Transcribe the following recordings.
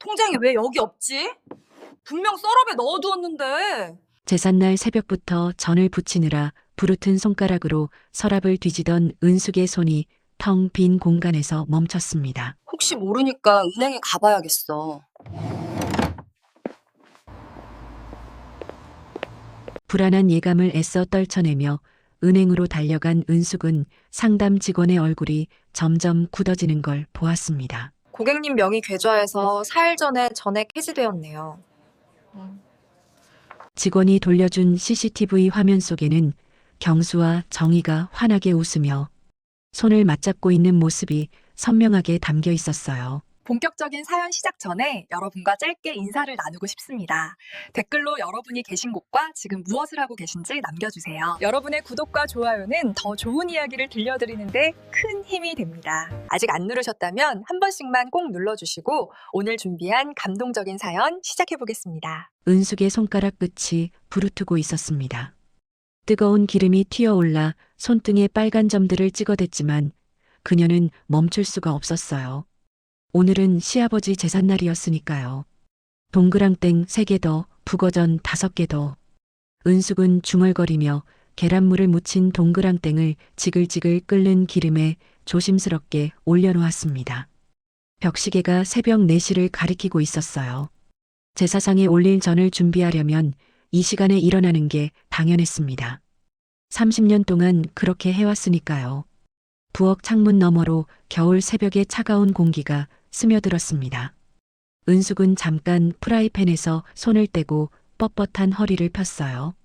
통장이 왜 여기 없지? 분명 서랍에 넣어두었는데. 제삿날 새벽부터 전을 부치느라 부르튼 손가락으로 서랍을 뒤지던 은숙의 손이 텅 빈 공간에서 멈췄습니다. 혹시 모르니까 은행에 가봐야겠어. 불안한 예감을 애써 떨쳐내며 은행으로 달려간 은숙은 상담 직원의 얼굴이 점점 굳어지는 걸 보았습니다. 고객님 명의 계좌에서 4일 전에 전액 해지되었네요. 직원이 돌려준 CCTV 화면 속에는 경수와 정희가 환하게 웃으며 손을 맞잡고 있는 모습이 선명하게 담겨 있었어요. 본격적인 사연 시작 전에 여러분과 짧게 인사를 나누고 싶습니다. 댓글로 여러분이 계신 곳과 지금 무엇을 하고 계신지 남겨주세요. 여러분의 구독과 좋아요는 더 좋은 이야기를 들려드리는데 큰 힘이 됩니다. 아직 안 누르셨다면 한 번씩만 꼭 눌러주시고 오늘 준비한 감동적인 사연 시작해보겠습니다. 은숙의 손가락 끝이 부르트고 있었습니다. 뜨거운 기름이 튀어올라 손등에 빨간 점들을 찍어댔지만 그녀는 멈출 수가 없었어요. 오늘은 시아버지 제삿날이었으니까요. 동그랑땡 3개 더, 북어전 5개 더. 은숙은 중얼거리며 계란물을 묻힌 동그랑땡을 지글지글 끓는 기름에 조심스럽게 올려놓았습니다. 벽시계가 새벽 4시를 가리키고 있었어요. 제사상에 올릴 전을 준비하려면 이 시간에 일어나는 게 당연했습니다. 30년 동안 그렇게 해왔으니까요. 부엌 창문 너머로 겨울 새벽의 차가운 공기가 스며들었습니다. 은숙은 잠깐 프라이팬에서 손을 떼고 뻣뻣한 허리를 폈어요.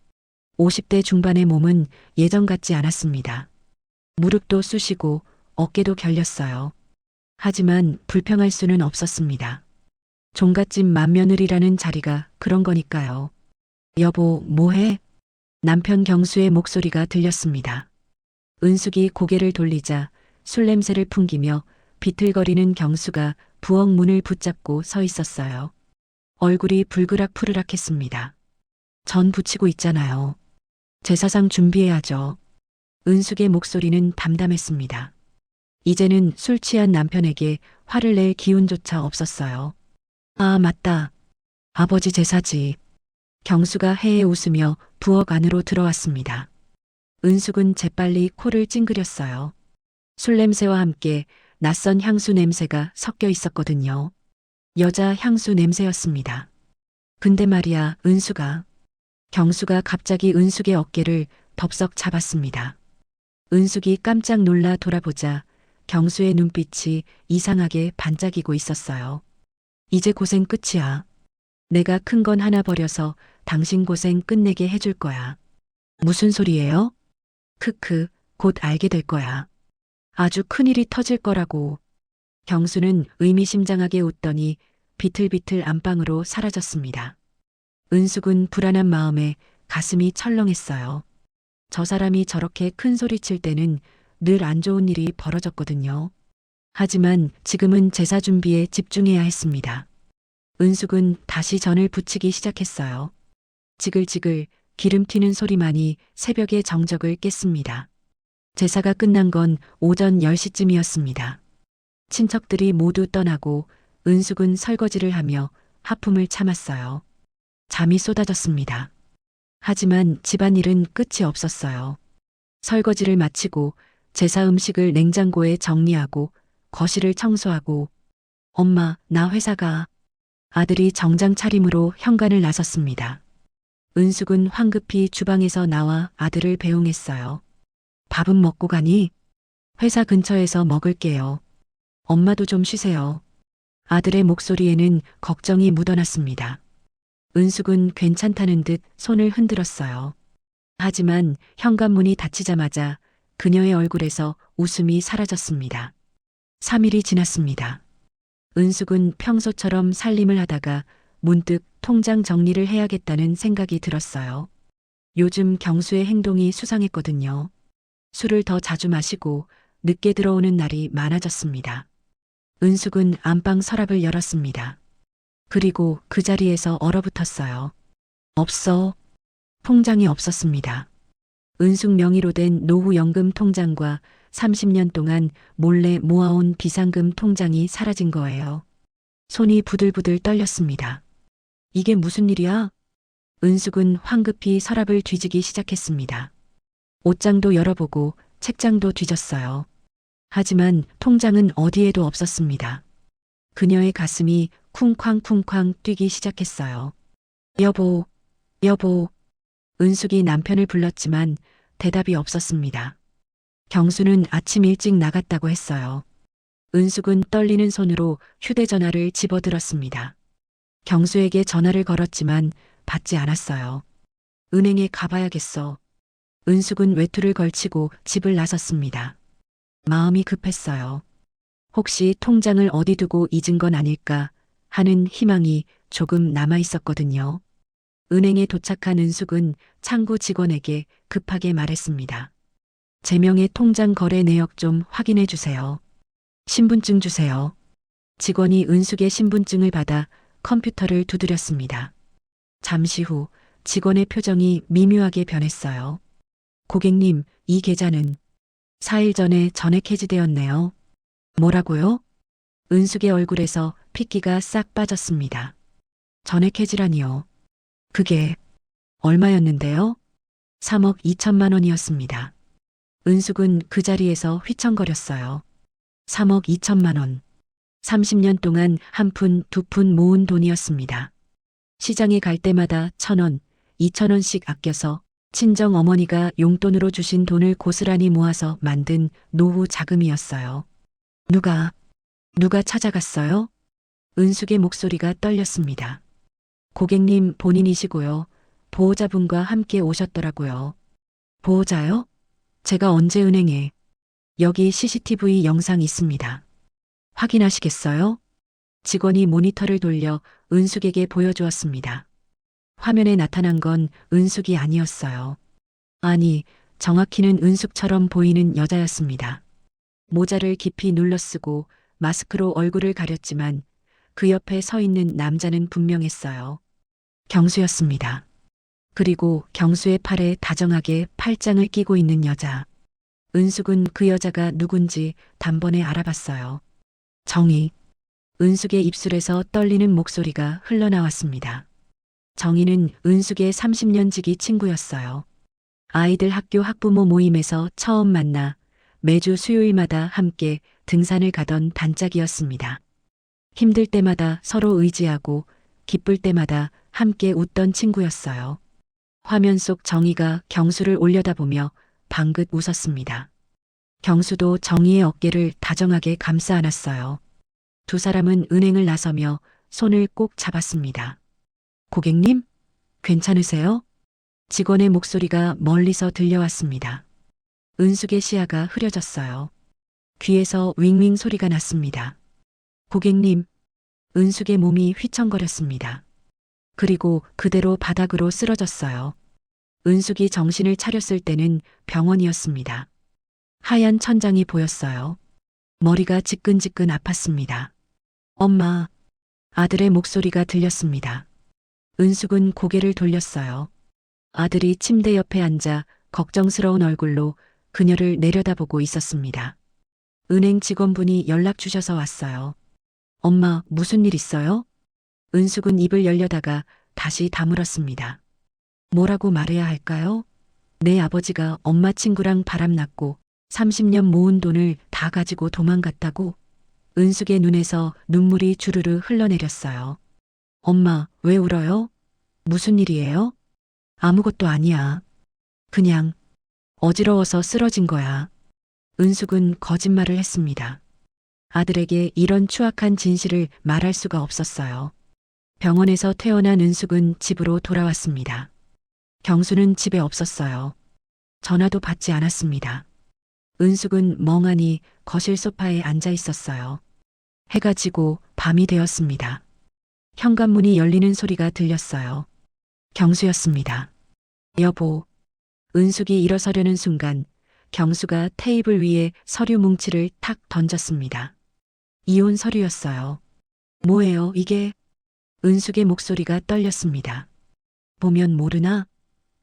50대 중반의 몸은 예전 같지 않았습니다. 무릎도 쑤시고 어깨도 결렸어요. 하지만 불평할 수는 없었습니다. 종갓집 맏며느리라는 자리가 그런 거니까요. 여보, 뭐해? 남편 경수의 목소리가 들렸습니다. 은숙이 고개를 돌리자 술 냄새를 풍기며 비틀거리는 경수가 부엌 문을 붙잡고 서 있었어요. 얼굴이 불그락푸르락했습니다. 전 부치고 있잖아요. 제사상 준비해야죠. 은숙의 목소리는 담담했습니다. 이제는 술 취한 남편에게 화를 낼 기운조차 없었어요. 아, 맞다. 아버지 제사지. 경수가 해에 웃으며 부엌 안으로 들어왔습니다. 은숙은 재빨리 코를 찡그렸어요. 술 냄새와 함께 낯선 향수 냄새가 섞여 있었거든요. 여자 향수 냄새였습니다. 근데 말이야, 은숙아. 경수가 갑자기 은숙의 어깨를 덥석 잡았습니다. 은숙이 깜짝 놀라 돌아보자 경수의 눈빛이 이상하게 반짝이고 있었어요. 이제 고생 끝이야. 내가 큰 건 하나 버려서 당신 고생 끝내게 해줄 거야. 무슨 소리예요? 크크, 곧 알게 될 거야. 아주 큰일이 터질 거라고. 경수는 의미심장하게 웃더니 비틀비틀 안방으로 사라졌습니다. 은숙은 불안한 마음에 가슴이 철렁했어요. 저 사람이 저렇게 큰 소리 칠 때는 늘 안 좋은 일이 벌어졌거든요. 하지만 지금은 제사 준비에 집중해야 했습니다. 은숙은 다시 전을 부치기 시작했어요. 지글지글 기름 튀는 소리만이 새벽의 정적을 깼습니다. 제사가 끝난 건 오전 10시쯤이었습니다. 친척들이 모두 떠나고 은숙은 설거지를 하며 하품을 참았어요. 잠이 쏟아졌습니다. 하지만 집안일은 끝이 없었어요. 설거지를 마치고 제사 음식을 냉장고에 정리하고 거실을 청소하고 엄마, 나 회사 가. 아들이 정장 차림으로 현관을 나섰습니다. 은숙은 황급히 주방에서 나와 아들을 배웅했어요. 밥은 먹고 가니? 회사 근처에서 먹을게요. 엄마도 좀 쉬세요. 아들의 목소리에는 걱정이 묻어났습니다. 은숙은 괜찮다는 듯 손을 흔들었어요. 하지만 현관문이 닫히자마자 그녀의 얼굴에서 웃음이 사라졌습니다. 3일이 지났습니다. 은숙은 평소처럼 살림을 하다가 문득 통장 정리를 해야겠다는 생각이 들었어요. 요즘 경수의 행동이 수상했거든요. 술을 더 자주 마시고 늦게 들어오는 날이 많아졌습니다. 은숙은 안방 서랍을 열었습니다. 그리고 그 자리에서 얼어붙었어요. 없어. 통장이 없었습니다. 은숙 명의로 된 노후연금 통장과 30년 동안 몰래 모아온 비상금 통장이 사라진 거예요. 손이 부들부들 떨렸습니다. 이게 무슨 일이야? 은숙은 황급히 서랍을 뒤지기 시작했습니다. 옷장도 열어보고 책장도 뒤졌어요. 하지만 통장은 어디에도 없었습니다. 그녀의 가슴이 쿵쾅쿵쾅 뛰기 시작했어요. 여보, 여보. 은숙이 남편을 불렀지만 대답이 없었습니다. 경수는 아침 일찍 나갔다고 했어요. 은숙은 떨리는 손으로 휴대전화를 집어들었습니다. 경수에게 전화를 걸었지만 받지 않았어요. 은행에 가봐야겠어. 은숙은 외투를 걸치고 집을 나섰습니다. 마음이 급했어요. 혹시 통장을 어디 두고 잊은 건 아닐까 하는 희망이 조금 남아 있었거든요. 은행에 도착한 은숙은 창구 직원에게 급하게 말했습니다. 제 명의 통장 거래 내역 좀 확인해 주세요. 신분증 주세요. 직원이 은숙의 신분증을 받아 컴퓨터를 두드렸습니다. 잠시 후 직원의 표정이 미묘하게 변했어요. 고객님, 이 계좌는 4일 전에 전액 해지되었네요. 뭐라고요? 은숙의 얼굴에서 핏기가 싹 빠졌습니다. 전액 해지라니요. 그게 얼마였는데요? 3억 2천만 원이었습니다. 은숙은 그 자리에서 휘청거렸어요. 3억 2천만 원. 30년 동안 한 푼, 두 푼 모은 돈이었습니다. 시장에 갈 때마다 1,000원, 2,000원씩 아껴서 친정 어머니가 용돈으로 주신 돈을 고스란히 모아서 만든 노후 자금이었어요. 누가 찾아갔어요? 은숙의 목소리가 떨렸습니다. 고객님 본인이시고요. 보호자분과 함께 오셨더라고요. 보호자요? 제가 언제 은행에? 여기 CCTV 영상 있습니다. 확인하시겠어요? 직원이 모니터를 돌려 은숙에게 보여주었습니다. 화면에 나타난 건 은숙이 아니었어요. 아니, 정확히는 은숙처럼 보이는 여자였습니다. 모자를 깊이 눌러쓰고 마스크로 얼굴을 가렸지만 그 옆에 서 있는 남자는 분명했어요. 경수였습니다. 그리고 경수의 팔에 다정하게 팔짱을 끼고 있는 여자. 은숙은 그 여자가 누군지 단번에 알아봤어요. 정희. 은숙의 입술에서 떨리는 목소리가 흘러나왔습니다. 정희는 은숙의 30년 지기 친구였어요. 아이들 학교 학부모 모임에서 처음 만나 매주 수요일마다 함께 등산을 가던 단짝이었습니다. 힘들 때마다 서로 의지하고 기쁠 때마다 함께 웃던 친구였어요. 화면 속 정희가 경수를 올려다보며 방긋 웃었습니다. 경수도 정희의 어깨를 다정하게 감싸 안았어요. 두 사람은 은행을 나서며 손을 꼭 잡았습니다. 고객님, 괜찮으세요? 직원의 목소리가 멀리서 들려왔습니다. 은숙의 시야가 흐려졌어요. 귀에서 윙윙 소리가 났습니다. 고객님, 은숙의 몸이 휘청거렸습니다. 그리고 그대로 바닥으로 쓰러졌어요. 은숙이 정신을 차렸을 때는 병원이었습니다. 하얀 천장이 보였어요. 머리가 지끈지끈 아팠습니다. 엄마, 아들의 목소리가 들렸습니다. 은숙은 고개를 돌렸어요. 아들이 침대 옆에 앉아 걱정스러운 얼굴로 그녀를 내려다보고 있었습니다. 은행 직원분이 연락 주셔서 왔어요. 엄마, 무슨 일 있어요? 은숙은 입을 열려다가 다시 다물었습니다. 뭐라고 말해야 할까요? 내 아버지가 엄마 친구랑 바람났고 30년 모은 돈을 다 가지고 도망갔다고? 은숙의 눈에서 눈물이 주르르 흘러내렸어요. 엄마, 왜 울어요? 무슨 일이에요? 아무것도 아니야. 그냥 어지러워서 쓰러진 거야. 은숙은 거짓말을 했습니다. 아들에게 이런 추악한 진실을 말할 수가 없었어요. 병원에서 퇴원한 은숙은 집으로 돌아왔습니다. 경수는 집에 없었어요. 전화도 받지 않았습니다. 은숙은 멍하니 거실 소파에 앉아 있었어요. 해가 지고 밤이 되었습니다. 현관문이 열리는 소리가 들렸어요. 경수였습니다. 여보. 은숙이 일어서려는 순간 경수가 테이블 위에 서류 뭉치를 탁 던졌습니다. 이혼 서류였어요. 뭐예요, 이게? 은숙의 목소리가 떨렸습니다. 보면 모르나?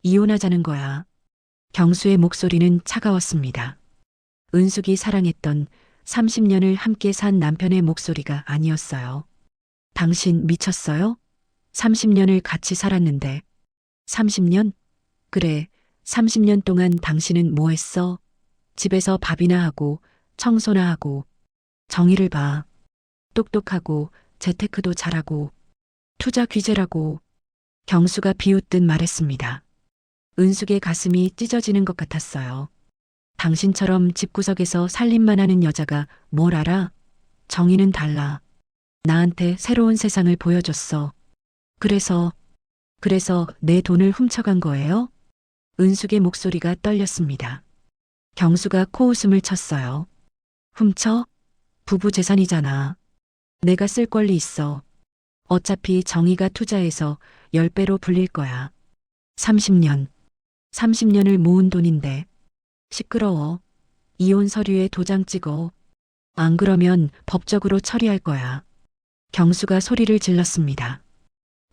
이혼하자는 거야. 경수의 목소리는 차가웠습니다. 은숙이 사랑했던 30년을 함께 산 남편의 목소리가 아니었어요. 당신 미쳤어요? 30년을 같이 살았는데. 30년? 그래, 30년 동안 당신은 뭐 했어? 집에서 밥이나 하고, 청소나 하고. 정의를 봐. 똑똑하고, 재테크도 잘하고, 투자 귀재라고. 경수가 비웃듯 말했습니다. 은숙의 가슴이 찢어지는 것 같았어요. 당신처럼 집구석에서 살림만 하는 여자가 뭘 알아? 정의는 달라. 나한테 새로운 세상을 보여줬어. 그래서 내 돈을 훔쳐간 거예요? 은숙의 목소리가 떨렸습니다. 경수가 코웃음을 쳤어요. 훔쳐? 부부 재산이잖아. 내가 쓸 권리 있어. 어차피 정의가 투자해서 10배로 불릴 거야. 30년을 모은 돈인데. 시끄러워. 이혼 서류에 도장 찍어. 안 그러면 법적으로 처리할 거야. 경수가 소리를 질렀습니다.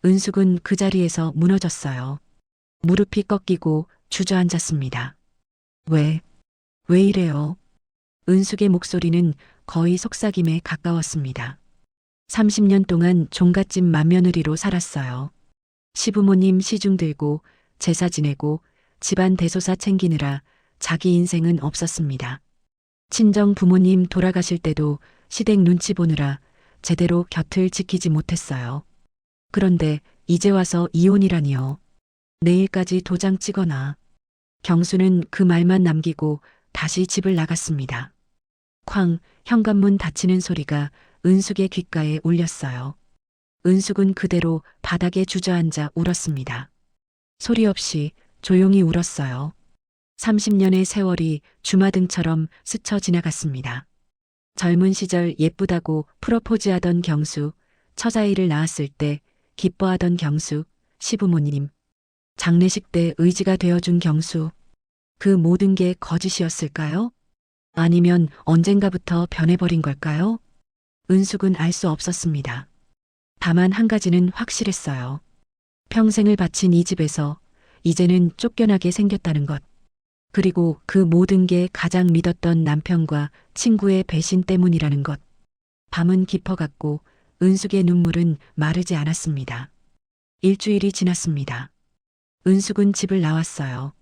은숙은 그 자리에서 무너졌어요. 무릎이 꺾이고 주저앉았습니다. 왜 이래요? 은숙의 목소리는 거의 속삭임에 가까웠습니다. 30년 동안 종갓집 맏며느리로 살았어요. 시부모님 시중 들고 제사 지내고 집안 대소사 챙기느라 자기 인생은 없었습니다. 친정 부모님 돌아가실 때도 시댁 눈치 보느라 제대로 곁을 지키지 못했어요. 그런데 이제 와서 이혼이라니요. 내일까지 도장 찍어놔. 경수는 그 말만 남기고 다시 집을 나갔습니다. 쾅, 현관문 닫히는 소리가 은숙의 귓가에 울렸어요. 은숙은 그대로 바닥에 주저앉아 울었습니다. 소리 없이 조용히 울었어요. 30년의 세월이 주마등처럼 스쳐 지나갔습니다. 젊은 시절 예쁘다고 프로포즈하던 경수, 처자일을 낳았을 때 기뻐하던 경수, 시부모님, 장례식 때 의지가 되어준 경수, 그 모든 게 거짓이었을까요? 아니면 언젠가부터 변해버린 걸까요? 은숙은 알 수 없었습니다. 다만 한 가지는 확실했어요. 평생을 바친 이 집에서 이제는 쫓겨나게 생겼다는 것. 그리고 그 모든 게 가장 믿었던 남편과 친구의 배신 때문이라는 것. 밤은 깊어갔고 은숙의 눈물은 마르지 않았습니다. 일주일이 지났습니다. 은숙은 집을 나왔어요.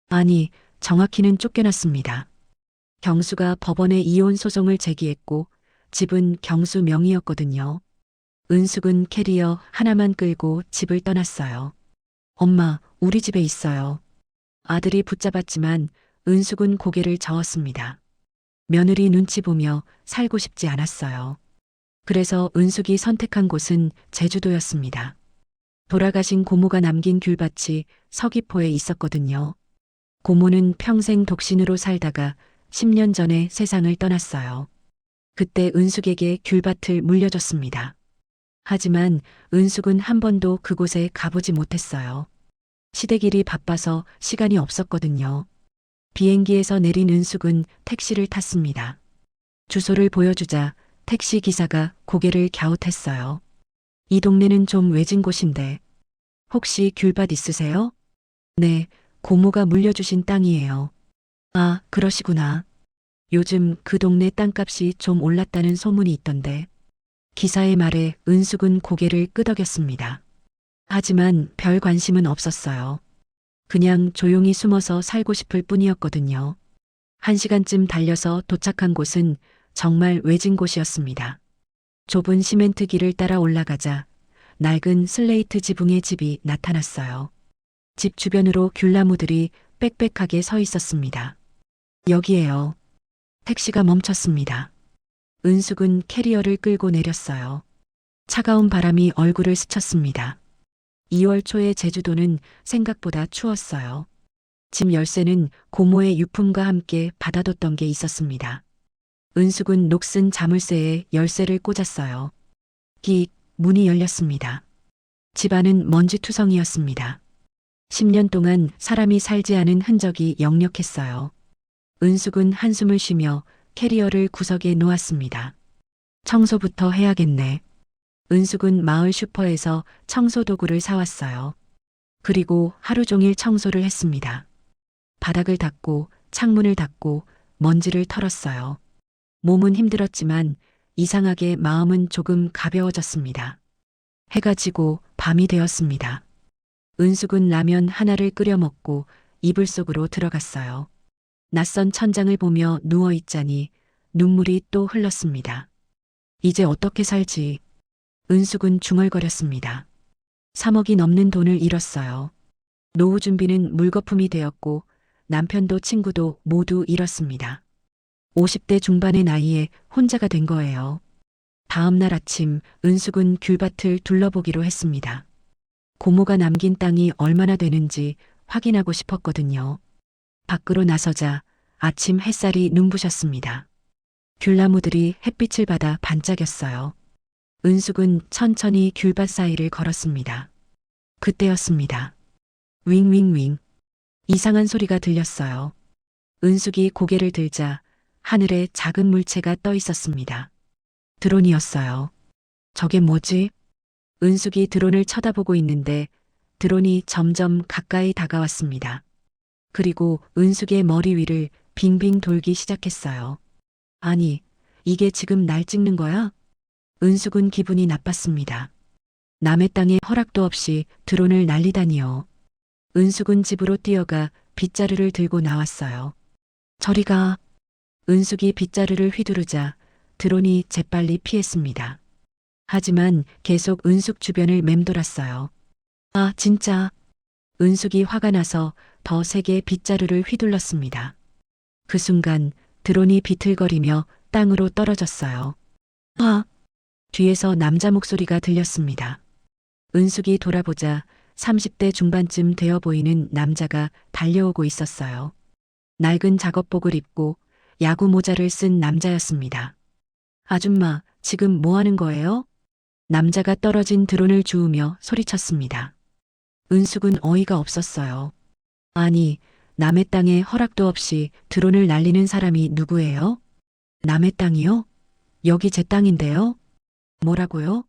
아니, 정확히는 쫓겨났습니다. 경수가 법원에 이혼 소송을 제기했고 집은 경수 명의였거든요. 은숙은 캐리어 하나만 끌고 집을 떠났어요. 엄마, 우리 집에 있어요. 아들이 붙잡았지만 은숙은 고개를 저었습니다. 며느리 눈치 보며 살고 싶지 않았어요. 그래서 은숙이 선택한 곳은 제주도였습니다. 돌아가신 고모가 남긴 귤밭이 서귀포에 있었거든요. 고모는 평생 독신으로 살다가 10년 전에 세상을 떠났어요. 그때 은숙에게 귤밭을 물려줬습니다. 하지만 은숙은 한 번도 그곳에 가보지 못했어요. 시댁일이 바빠서 시간이 없었거든요. 비행기에서 내린 은숙은 택시를 탔습니다. 주소를 보여주자 택시 기사가 고개를 갸웃했어요. 이 동네는 좀 외진 곳인데 혹시 귤밭 있으세요? 네, 고모가 물려주신 땅이에요. 아, 그러시구나. 요즘 그 동네 땅값이 좀 올랐다는 소문이 있던데. 기사의 말에 은숙은 고개를 끄덕였습니다. 하지만 별 관심은 없었어요. 그냥 조용히 숨어서 살고 싶을 뿐이었거든요. 1시간쯤 달려서 도착한 곳은 정말 외진 곳이었습니다. 좁은 시멘트 길을 따라 올라가자 낡은 슬레이트 지붕의 집이 나타났어요. 집 주변으로 귤나무들이 빽빽하게 서 있었습니다. 여기에요. 택시가 멈췄습니다. 은숙은 캐리어를 끌고 내렸어요. 차가운 바람이 얼굴을 스쳤습니다. 2월 초의 제주도는 생각보다 추웠어요. 집 열쇠는 고모의 유품과 함께 받아뒀던 게 있었습니다. 은숙은 녹슨 자물쇠에 열쇠를 꽂았어요. 끽, 문이 열렸습니다. 집안은 먼지투성이었습니다. 10년 동안 사람이 살지 않은 흔적이 역력했어요. 은숙은 한숨을 쉬며 캐리어를 구석에 놓았습니다. 청소부터 해야겠네. 은숙은 마을 슈퍼에서 청소도구를 사왔어요. 그리고 하루 종일 청소를 했습니다. 바닥을 닦고 창문을 닦고 먼지를 털었어요. 몸은 힘들었지만 이상하게 마음은 조금 가벼워졌습니다. 해가 지고 밤이 되었습니다. 은숙은 라면 하나를 끓여 먹고 이불 속으로 들어갔어요. 낯선 천장을 보며 누워 있자니 눈물이 또 흘렀습니다. 이제 어떻게 살지? 은숙은 중얼거렸습니다. 3억이 넘는 돈을 잃었어요. 노후 준비는 물거품이 되었고 남편도 친구도 모두 잃었습니다. 50대 중반의 나이에 혼자가 된 거예요. 다음 날 아침 은숙은 귤밭을 둘러보기로 했습니다. 고모가 남긴 땅이 얼마나 되는지 확인하고 싶었거든요. 밖으로 나서자 아침 햇살이 눈부셨습니다. 귤나무들이 햇빛을 받아 반짝였어요. 은숙은 천천히 귤밭 사이를 걸었습니다. 그때였습니다. 윙윙윙. 이상한 소리가 들렸어요. 은숙이 고개를 들자 하늘에 작은 물체가 떠 있었습니다. 드론이었어요. 저게 뭐지? 은숙이 드론을 쳐다보고 있는데 드론이 점점 가까이 다가왔습니다. 그리고 은숙의 머리 위를 빙빙 돌기 시작했어요. 아니, 이게 지금 날 찍는 거야? 은숙은 기분이 나빴습니다. 남의 땅에 허락도 없이 드론을 날리다니요. 은숙은 집으로 뛰어가 빗자루를 들고 나왔어요. 저리 가. 은숙이 빗자루를 휘두르자 드론이 재빨리 피했습니다. 하지만 계속 은숙 주변을 맴돌았어요. 아, 진짜. 은숙이 화가 나서 더 세게 빗자루를 휘둘렀습니다. 그 순간 드론이 비틀거리며 땅으로 떨어졌어요. 아! 뒤에서 남자 목소리가 들렸습니다. 은숙이 돌아보자 30대 중반쯤 되어 보이는 남자가 달려오고 있었어요. 낡은 작업복을 입고 야구 모자를 쓴 남자였습니다. 아줌마, 지금 뭐 하는 거예요? 남자가 떨어진 드론을 주우며 소리쳤습니다. 은숙은 어이가 없었어요. 아니, 남의 땅에 허락도 없이 드론을 날리는 사람이 누구예요? 남의 땅이요? 여기 제 땅인데요? 뭐라고요?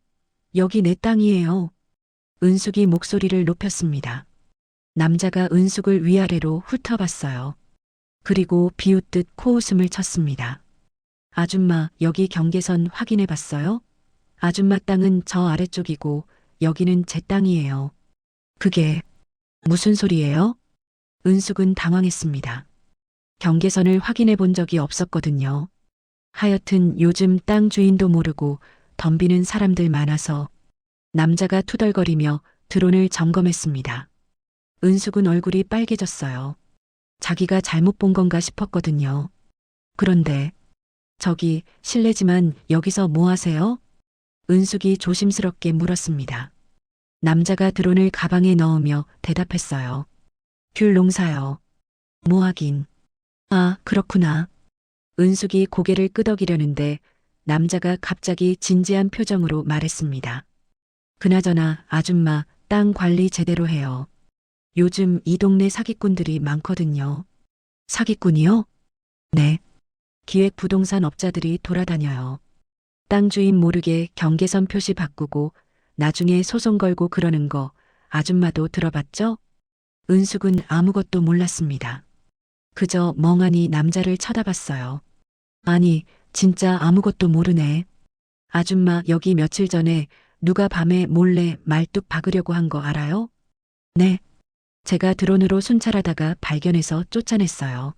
여기 내 땅이에요. 은숙이 목소리를 높였습니다. 남자가 은숙을 위아래로 훑어봤어요. 그리고 비웃듯 코웃음을 쳤습니다. 아줌마, 여기 경계선 확인해 봤어요? 아줌마 땅은 저 아래쪽이고 여기는 제 땅이에요. 그게 무슨 소리예요? 은숙은 당황했습니다. 경계선을 확인해 본 적이 없었거든요. 하여튼 요즘 땅 주인도 모르고 덤비는 사람들 많아서. 남자가 투덜거리며 드론을 점검했습니다. 은숙은 얼굴이 빨개졌어요. 자기가 잘못 본 건가 싶었거든요. 그런데 저기 실례지만 여기서 뭐 하세요? 은숙이 조심스럽게 물었습니다. 남자가 드론을 가방에 넣으며 대답했어요. 귤 농사요. 뭐 하긴. 아, 그렇구나. 은숙이 고개를 끄덕이려는데 남자가 갑자기 진지한 표정으로 말했습니다. 그나저나 아줌마 땅 관리 제대로 해요. 요즘 이 동네 사기꾼들이 많거든요. 사기꾼이요? 네. 기획부동산 업자들이 돌아다녀요. 땅 주인 모르게 경계선 표시 바꾸고 나중에 소송 걸고 그러는 거 아줌마도 들어봤죠? 은숙은 아무것도 몰랐습니다. 그저 멍하니 남자를 쳐다봤어요. 아니, 진짜 아무것도 모르네. 아줌마, 여기 며칠 전에 누가 밤에 몰래 말뚝 박으려고 한 거 알아요? 네. 제가 드론으로 순찰하다가 발견해서 쫓아냈어요.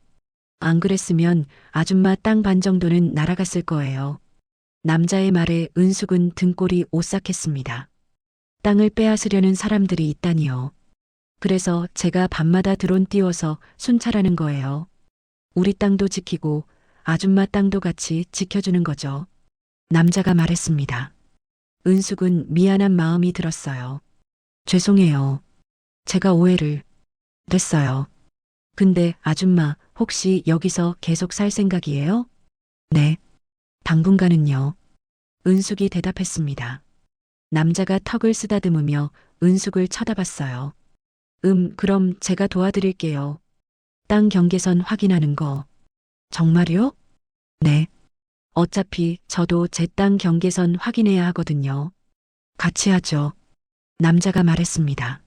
안 그랬으면 아줌마 땅 반 정도는 날아갔을 거예요. 남자의 말에 은숙은 등골이 오싹했습니다. 땅을 빼앗으려는 사람들이 있다니요. 그래서 제가 밤마다 드론 띄워서 순찰하는 거예요. 우리 땅도 지키고 아줌마 땅도 같이 지켜주는 거죠. 남자가 말했습니다. 은숙은 미안한 마음이 들었어요. 죄송해요. 제가 오해를. 됐어요. 근데 아줌마, 혹시 여기서 계속 살 생각이에요? 네. 당분간은요. 은숙이 대답했습니다. 남자가 턱을 쓰다듬으며 은숙을 쳐다봤어요. 그럼 제가 도와드릴게요. 땅 경계선 확인하는 거. 정말요? 네. 어차피 저도 제 땅 경계선 확인해야 하거든요. 같이 하죠. 남자가 말했습니다.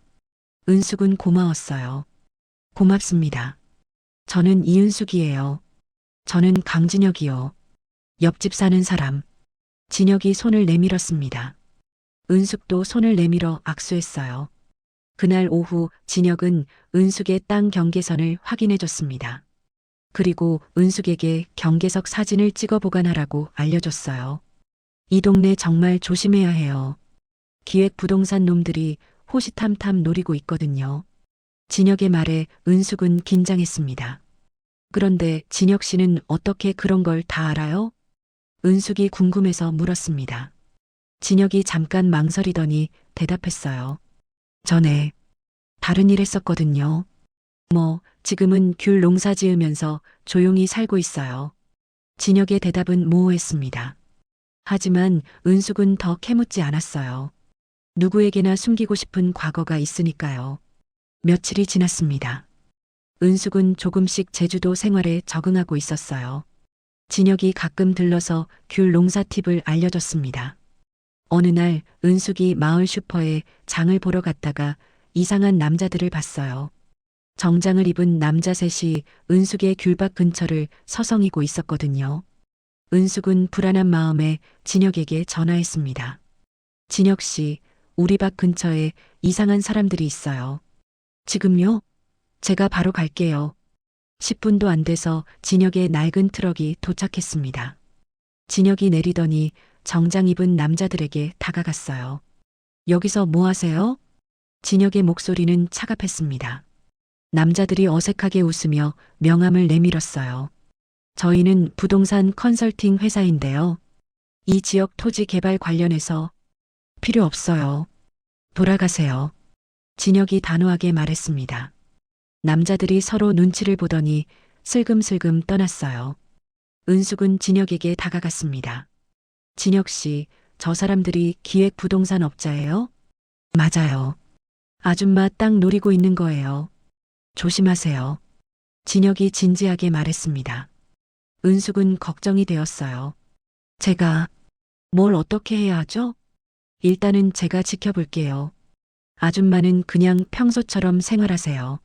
은숙은 고마웠어요. 고맙습니다. 저는 이은숙이에요. 저는 강진혁이요. 옆집 사는 사람. 진혁이 손을 내밀었습니다. 은숙도 손을 내밀어 악수했어요. 그날 오후 진혁은 은숙의 땅 경계선을 확인해 줬습니다. 그리고 은숙에게 경계석 사진을 찍어 보관하라고 알려줬어요. 이 동네 정말 조심해야 해요. 기획 부동산 놈들이 호시탐탐 노리고 있거든요. 진혁의 말에 은숙은 긴장했습니다. 그런데 진혁 씨는 어떻게 그런 걸 다 알아요? 은숙이 궁금해서 물었습니다. 진혁이 잠깐 망설이더니 대답했어요. 전에 다른 일 했었거든요. 지금은 귤 농사 지으면서 조용히 살고 있어요. 진혁의 대답은 모호했습니다. 하지만 은숙은 더 캐묻지 않았어요. 누구에게나 숨기고 싶은 과거가 있으니까요. 며칠이 지났습니다. 은숙은 조금씩 제주도 생활에 적응하고 있었어요. 진혁이 가끔 들러서 귤 농사 팁을 알려줬습니다. 어느 날 은숙이 마을 슈퍼에 장을 보러 갔다가 이상한 남자들을 봤어요. 정장을 입은 남자 셋이 은숙의 귤밭 근처를 서성이고 있었거든요. 은숙은 불안한 마음에 진혁에게 전화했습니다. 진혁 씨, 우리 밭 근처에 이상한 사람들이 있어요. 지금요? 제가 바로 갈게요. 10분도 안 돼서 진혁의 낡은 트럭이 도착했습니다. 진혁이 내리더니 정장 입은 남자들에게 다가갔어요. 여기서 뭐 하세요? 진혁의 목소리는 차갑했습니다. 남자들이 어색하게 웃으며 명함을 내밀었어요. 저희는 부동산 컨설팅 회사인데요. 이 지역 토지 개발 관련해서 필요 없어요. 돌아가세요. 진혁이 단호하게 말했습니다. 남자들이 서로 눈치를 보더니 슬금슬금 떠났어요. 은숙은 진혁에게 다가갔습니다. 진혁 씨, 저 사람들이 기획 부동산 업자예요? 맞아요. 아줌마 땅 노리고 있는 거예요. 조심하세요. 진혁이 진지하게 말했습니다. 은숙은 걱정이 되었어요. 제가 뭘 어떻게 해야 하죠? 일단은 제가 지켜볼게요. 아줌마는 그냥 평소처럼 생활하세요.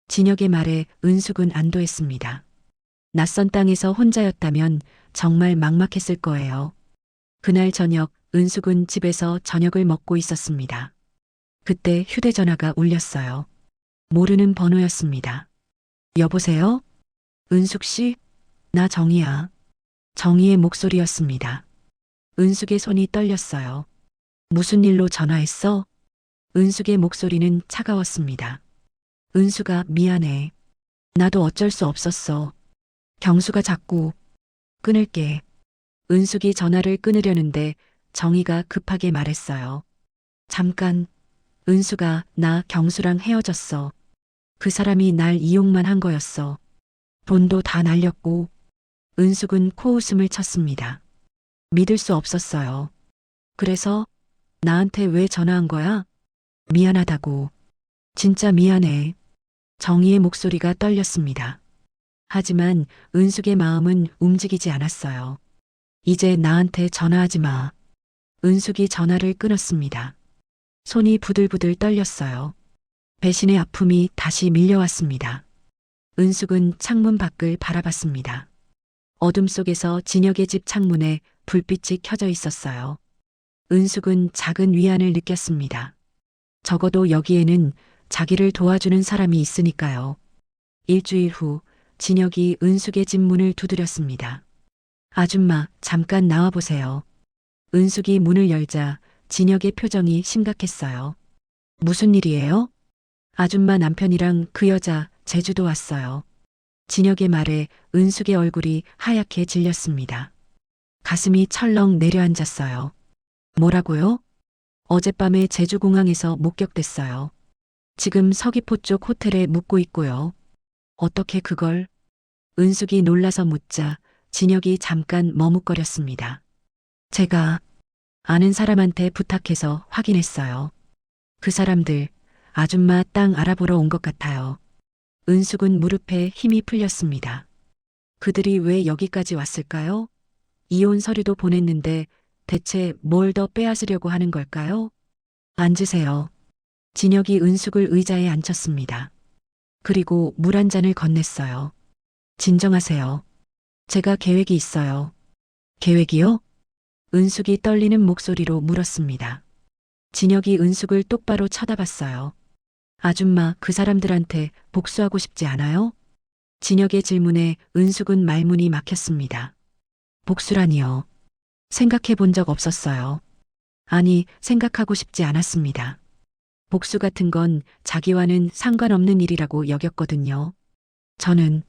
진혁의 말에 은숙은 안도했습니다. 낯선 땅에서 혼자였다면 정말 막막했을 거예요. 그날 저녁 은숙은 집에서 저녁을 먹고 있었습니다. 그때 휴대전화가 울렸어요. 모르는 번호였습니다. 여보세요? 은숙 씨? 나 정희야. 정희의 목소리였습니다. 은숙의 손이 떨렸어요. 무슨 일로 전화했어? 은숙의 목소리는 차가웠습니다. 은숙아, 미안해. 나도 어쩔 수 없었어. 경수가 자꾸 끊을게. 은숙이 전화를 끊으려는데 정희가 급하게 말했어요. 잠깐. 은숙아, 나 경수랑 헤어졌어. 그 사람이 날 이용만 한 거였어. 돈도 다 날렸고. 은숙은 코웃음을 쳤습니다. 믿을 수 없었어요. 그래서 나한테 왜 전화한 거야? 미안하다고. 진짜 미안해. 정희의 목소리가 떨렸습니다. 하지만 은숙의 마음은 움직이지 않았어요. 이제 나한테 전화하지 마. 은숙이 전화를 끊었습니다. 손이 부들부들 떨렸어요. 배신의 아픔이 다시 밀려왔습니다. 은숙은 창문 밖을 바라봤습니다. 어둠 속에서 진혁의 집 창문에 불빛이 켜져 있었어요. 은숙은 작은 위안을 느꼈습니다. 적어도 여기에는 자기를 도와주는 사람이 있으니까요. 일주일 후 진혁이 은숙의 집 문을 두드렸습니다. 아줌마, 잠깐 나와보세요. 은숙이 문을 열자 진혁의 표정이 심각했어요. 무슨 일이에요? 아줌마 남편이랑 그 여자 제주도 왔어요. 진혁의 말에 은숙의 얼굴이 하얗게 질렸습니다. 가슴이 철렁 내려앉았어요. 뭐라고요? 어젯밤에 제주공항에서 목격됐어요. 지금 서귀포 쪽 호텔에 묵고 있고요. 어떻게 그걸? 은숙이 놀라서 묻자 진혁이 잠깐 머뭇거렸습니다. 제가 아는 사람한테 부탁해서 확인했어요. 그 사람들 아줌마 땅 알아보러 온 것 같아요. 은숙은 무릎에 힘이 풀렸습니다. 그들이 왜 여기까지 왔을까요? 이혼 서류도 보냈는데 대체 뭘 더 빼앗으려고 하는 걸까요? 앉으세요. 진혁이 은숙을 의자에 앉혔습니다. 그리고 물 한 잔을 건넸어요. 진정하세요. 제가 계획이 있어요. 계획이요? 은숙이 떨리는 목소리로 물었습니다. 진혁이 은숙을 똑바로 쳐다봤어요. 아줌마, 그 사람들한테 복수하고 싶지 않아요? 진혁의 질문에 은숙은 말문이 막혔습니다. 복수라니요. 생각해 본 적 없었어요. 아니, 생각하고 싶지 않았습니다. 복수 같은 건 자기와는 상관없는 일이라고 여겼거든요. 저는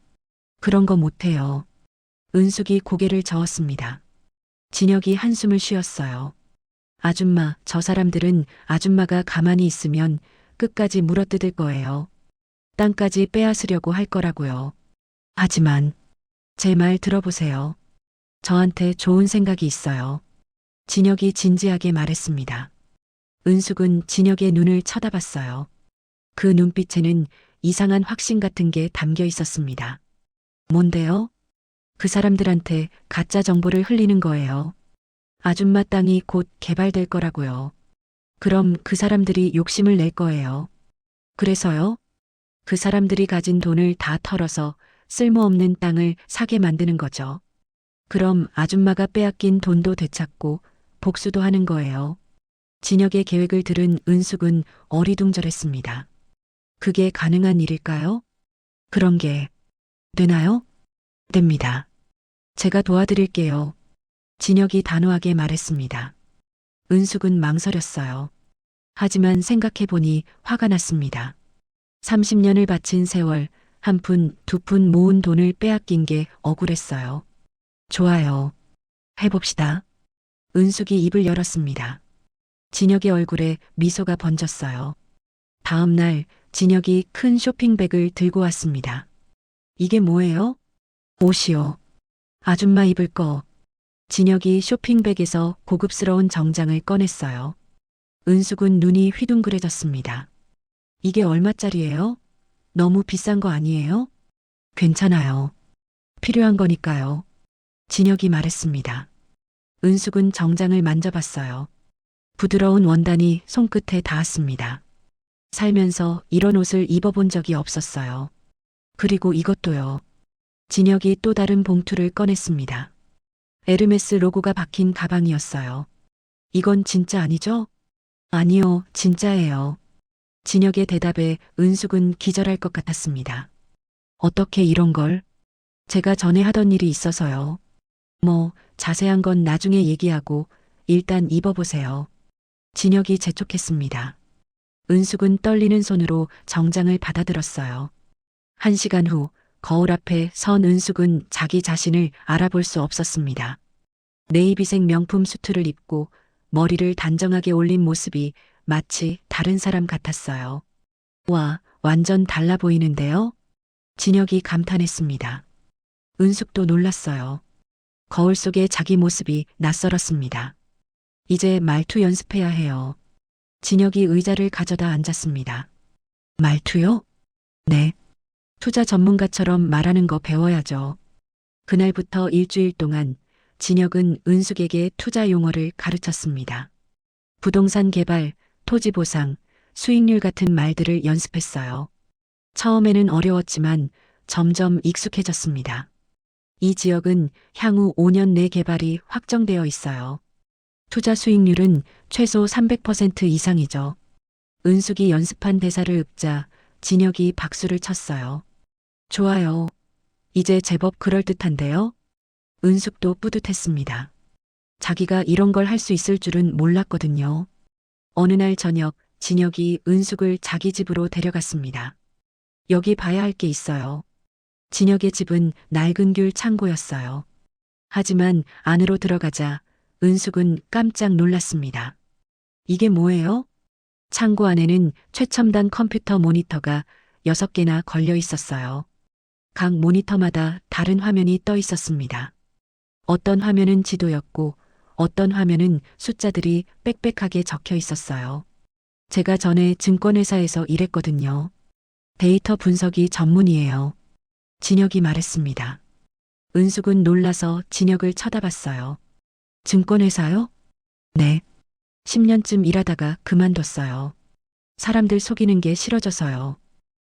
그런 거 못해요. 은숙이 고개를 저었습니다. 진혁이 한숨을 쉬었어요. 아줌마, 저 사람들은 아줌마가 가만히 있으면 끝까지 물어뜯을 거예요. 땅까지 빼앗으려고 할 거라고요. 하지만 제 말 들어보세요. 저한테 좋은 생각이 있어요. 진혁이 진지하게 말했습니다. 은숙은 진혁의 눈을 쳐다봤어요. 그 눈빛에는 이상한 확신 같은 게 담겨 있었습니다. 뭔데요? 그 사람들한테 가짜 정보를 흘리는 거예요. 아줌마 땅이 곧 개발될 거라고요. 그럼 그 사람들이 욕심을 낼 거예요. 그래서요? 그 사람들이 가진 돈을 다 털어서 쓸모없는 땅을 사게 만드는 거죠. 그럼 아줌마가 빼앗긴 돈도 되찾고 복수도 하는 거예요. 진혁의 계획을 들은 은숙은 어리둥절했습니다. 그게 가능한 일일까요? 그런 게 되나요? 됩니다. 제가 도와드릴게요. 진혁이 단호하게 말했습니다. 은숙은 망설였어요. 하지만 생각해보니 화가 났습니다. 30년을 바친 세월, 한 푼, 두 푼 모은 돈을 빼앗긴 게 억울했어요. 좋아요. 해봅시다. 은숙이 입을 열었습니다. 진혁의 얼굴에 미소가 번졌어요. 다음 날 진혁이 큰 쇼핑백을 들고 왔습니다. 이게 뭐예요? 옷이요. 아줌마 입을 거. 진혁이 쇼핑백에서 고급스러운 정장을 꺼냈어요. 은숙은 눈이 휘둥그레졌습니다. 이게 얼마짜리예요? 너무 비싼 거 아니에요? 괜찮아요. 필요한 거니까요. 진혁이 말했습니다. 은숙은 정장을 만져봤어요. 부드러운 원단이 손끝에 닿았습니다. 살면서 이런 옷을 입어본 적이 없었어요. 그리고 이것도요. 진혁이 또 다른 봉투를 꺼냈습니다. 에르메스 로고가 박힌 가방이었어요. 이건 진짜 아니죠? 아니요, 진짜예요. 진혁의 대답에 은숙은 기절할 것 같았습니다. 어떻게 이런 걸? 제가 전에 하던 일이 있어서요. 뭐, 자세한 건 나중에 얘기하고 일단 입어보세요. 진혁이 재촉했습니다. 은숙은 떨리는 손으로 정장을 받아들었어요. 1시간 후 거울 앞에 선 은숙은 자기 자신을 알아볼 수 없었습니다. 네이비색 명품 수트를 입고 머리를 단정하게 올린 모습이 마치 다른 사람 같았어요. 와, 완전 달라 보이는데요? 진혁이 감탄했습니다. 은숙도 놀랐어요. 거울 속의 자기 모습이 낯설었습니다. 이제 말투 연습해야 해요. 진혁이 의자를 가져다 앉았습니다. 말투요? 네. 투자 전문가처럼 말하는 거 배워야죠. 그날부터 일주일 동안 진혁은 은숙에게 투자 용어를 가르쳤습니다. 부동산 개발, 토지 보상, 수익률 같은 말들을 연습했어요. 처음에는 어려웠지만 점점 익숙해졌습니다. 이 지역은 향후 5년 내 개발이 확정되어 있어요. 투자 수익률은 최소 300% 이상이죠. 은숙이 연습한 대사를 읊자 진혁이 박수를 쳤어요. 좋아요. 이제 제법 그럴듯한데요? 은숙도 뿌듯했습니다. 자기가 이런 걸 할 수 있을 줄은 몰랐거든요. 어느 날 저녁 진혁이 은숙을 자기 집으로 데려갔습니다. 여기 봐야 할 게 있어요. 진혁의 집은 낡은 귤 창고였어요. 하지만 안으로 들어가자 은숙은 깜짝 놀랐습니다. 이게 뭐예요? 창고 안에는 최첨단 컴퓨터 모니터가 6개나 걸려 있었어요. 각 모니터마다 다른 화면이 떠 있었습니다. 어떤 화면은 지도였고 어떤 화면은 숫자들이 빽빽하게 적혀 있었어요. 제가 전에 증권회사에서 일했거든요. 데이터 분석이 전문이에요. 진혁이 말했습니다. 은숙은 놀라서 진혁을 쳐다봤어요. 증권회사요? 네. 10년쯤 일하다가 그만뒀어요. 사람들 속이는 게 싫어져서요.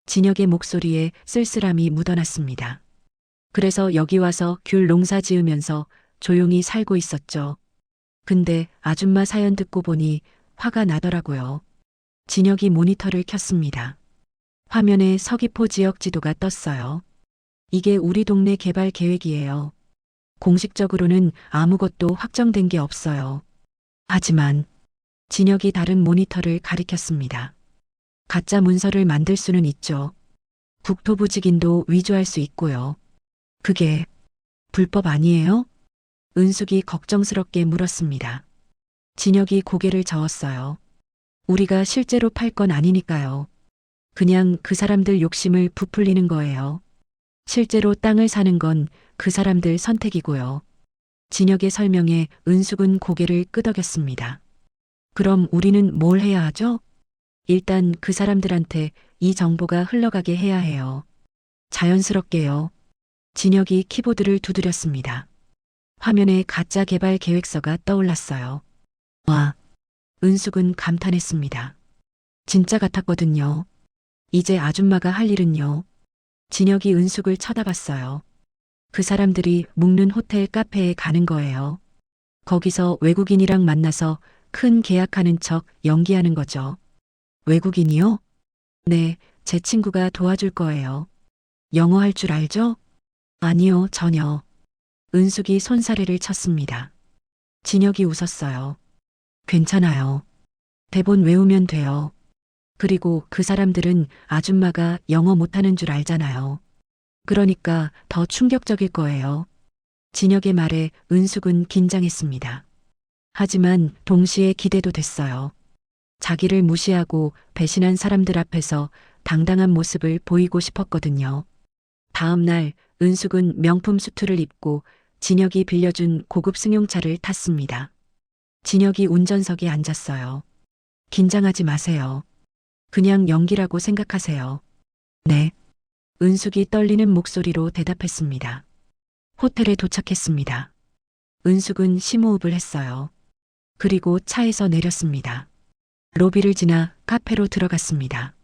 진혁의 목소리에 쓸쓸함이 묻어났습니다. 그래서 여기 와서 귤 농사 지으면서 조용히 살고 있었죠. 근데 아줌마 사연 듣고 보니 화가 나더라고요. 진혁이 모니터를 켰습니다. 화면에 서귀포 지역 지도가 떴어요. 이게 우리 동네 개발 계획이에요. 공식적으로는 아무것도 확정된 게 없어요. 하지만 진혁이 다른 모니터를 가리켰습니다. 가짜 문서를 만들 수는 있죠. 국토부 직인도 위조할 수 있고요. 그게 불법 아니에요? 은숙이 걱정스럽게 물었습니다. 진혁이 고개를 저었어요. 우리가 실제로 팔 건 아니니까요. 그냥 그 사람들 욕심을 부풀리는 거예요. 실제로 땅을 사는 건 그 사람들 선택이고요. 진혁의 설명에 은숙은 고개를 끄덕였습니다. 그럼 우리는 뭘 해야 하죠? 일단 그 사람들한테 이 정보가 흘러가게 해야 해요. 자연스럽게요. 진혁이 키보드를 두드렸습니다. 화면에 가짜 개발 계획서가 떠올랐어요. 와, 은숙은 감탄했습니다. 진짜 같았거든요. 이제 아줌마가 할 일은요. 진혁이 은숙을 쳐다봤어요. 그 사람들이 묵는 호텔 카페에 가는 거예요. 거기서 외국인이랑 만나서 큰 계약하는 척 연기하는 거죠. 외국인이요? 네, 제 친구가 도와줄 거예요. 영어 할 줄 알죠? 아니요, 전혀. 은숙이 손사래를 쳤습니다. 진혁이 웃었어요. 괜찮아요. 대본 외우면 돼요. 그리고 그 사람들은 아줌마가 영어 못하는 줄 알잖아요. 그러니까 더 충격적일 거예요. 진혁의 말에 은숙은 긴장했습니다. 하지만 동시에 기대도 됐어요. 자기를 무시하고 배신한 사람들 앞에서 당당한 모습을 보이고 싶었거든요. 다음 날 은숙은 명품 수트를 입고 진혁이 빌려준 고급 승용차를 탔습니다. 진혁이 운전석에 앉았어요. 긴장하지 마세요. 그냥 연기라고 생각하세요. 네. 은숙이 떨리는 목소리로 대답했습니다. 호텔에 도착했습니다. 은숙은 심호흡을 했어요. 그리고 차에서 내렸습니다. 로비를 지나 카페로 들어갔습니다.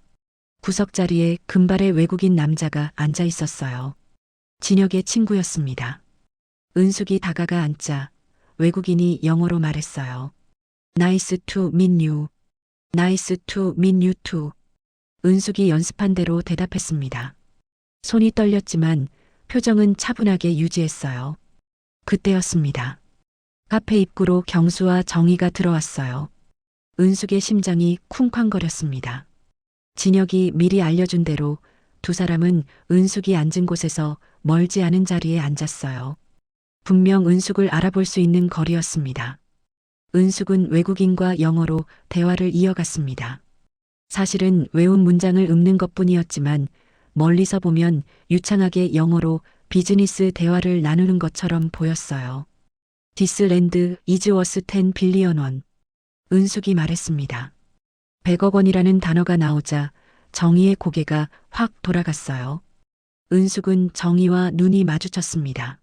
구석 자리에 금발의 외국인 남자가 앉아 있었어요. 진혁의 친구였습니다. 은숙이 다가가 앉자 외국인이 영어로 말했어요. Nice to meet you. Nice to meet you too. 은숙이 연습한 대로 대답했습니다. 손이 떨렸지만 표정은 차분하게 유지했어요. 그때였습니다. 카페 입구로 경수와 정희가 들어왔어요. 은숙의 심장이 쿵쾅거렸습니다. 진혁이 미리 알려준 대로 두 사람은 은숙이 앉은 곳에서 멀지 않은 자리에 앉았어요. 분명 은숙을 알아볼 수 있는 거리였습니다. 은숙은 외국인과 영어로 대화를 이어갔습니다. 사실은 외운 문장을 읊는 것뿐이었지만 멀리서 보면 유창하게 영어로 비즈니스 대화를 나누는 것처럼 보였어요. This land is worth 10 billion won. 은숙이 말했습니다. 100억 원이라는 단어가 나오자 정희의 고개가 확 돌아갔어요. 은숙은 정희와 눈이 마주쳤습니다.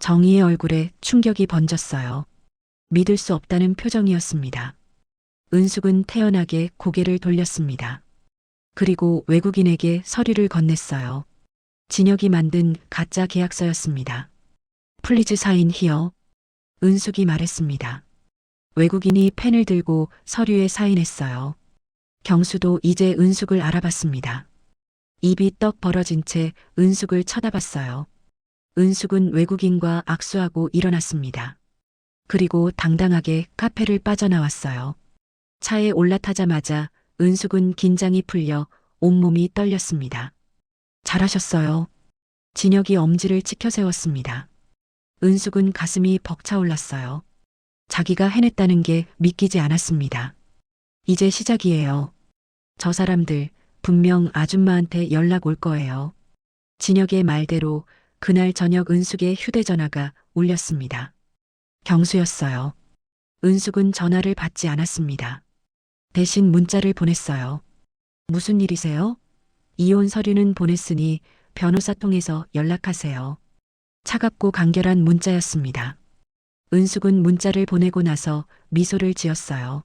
정희의 얼굴에 충격이 번졌어요. 믿을 수 없다는 표정이었습니다. 은숙은 태연하게 고개를 돌렸습니다. 그리고 외국인에게 서류를 건넸어요. 진혁이 만든 가짜 계약서였습니다. 플리즈 사인 히어. 은숙이 말했습니다. 외국인이 펜을 들고 서류에 사인했어요. 경수도 이제 은숙을 알아봤습니다. 입이 떡 벌어진 채 은숙을 쳐다봤어요. 은숙은 외국인과 악수하고 일어났습니다. 그리고 당당하게 카페를 빠져나왔어요. 차에 올라타자마자 은숙은 긴장이 풀려 온몸이 떨렸습니다. 잘하셨어요. 진혁이 엄지를 치켜 세웠습니다. 은숙은 가슴이 벅차올랐어요. 자기가 해냈다는 게 믿기지 않았습니다. 이제 시작이에요. 저 사람들 분명 아줌마한테 연락 올 거예요. 진혁의 말대로 그날 저녁 은숙의 휴대전화가 울렸습니다. 경수였어요. 은숙은 전화를 받지 않았습니다. 대신 문자를 보냈어요. 무슨 일이세요? 이혼 서류는 보냈으니 변호사 통해서 연락하세요. 차갑고 간결한 문자였습니다. 은숙은 문자를 보내고 나서 미소를 지었어요.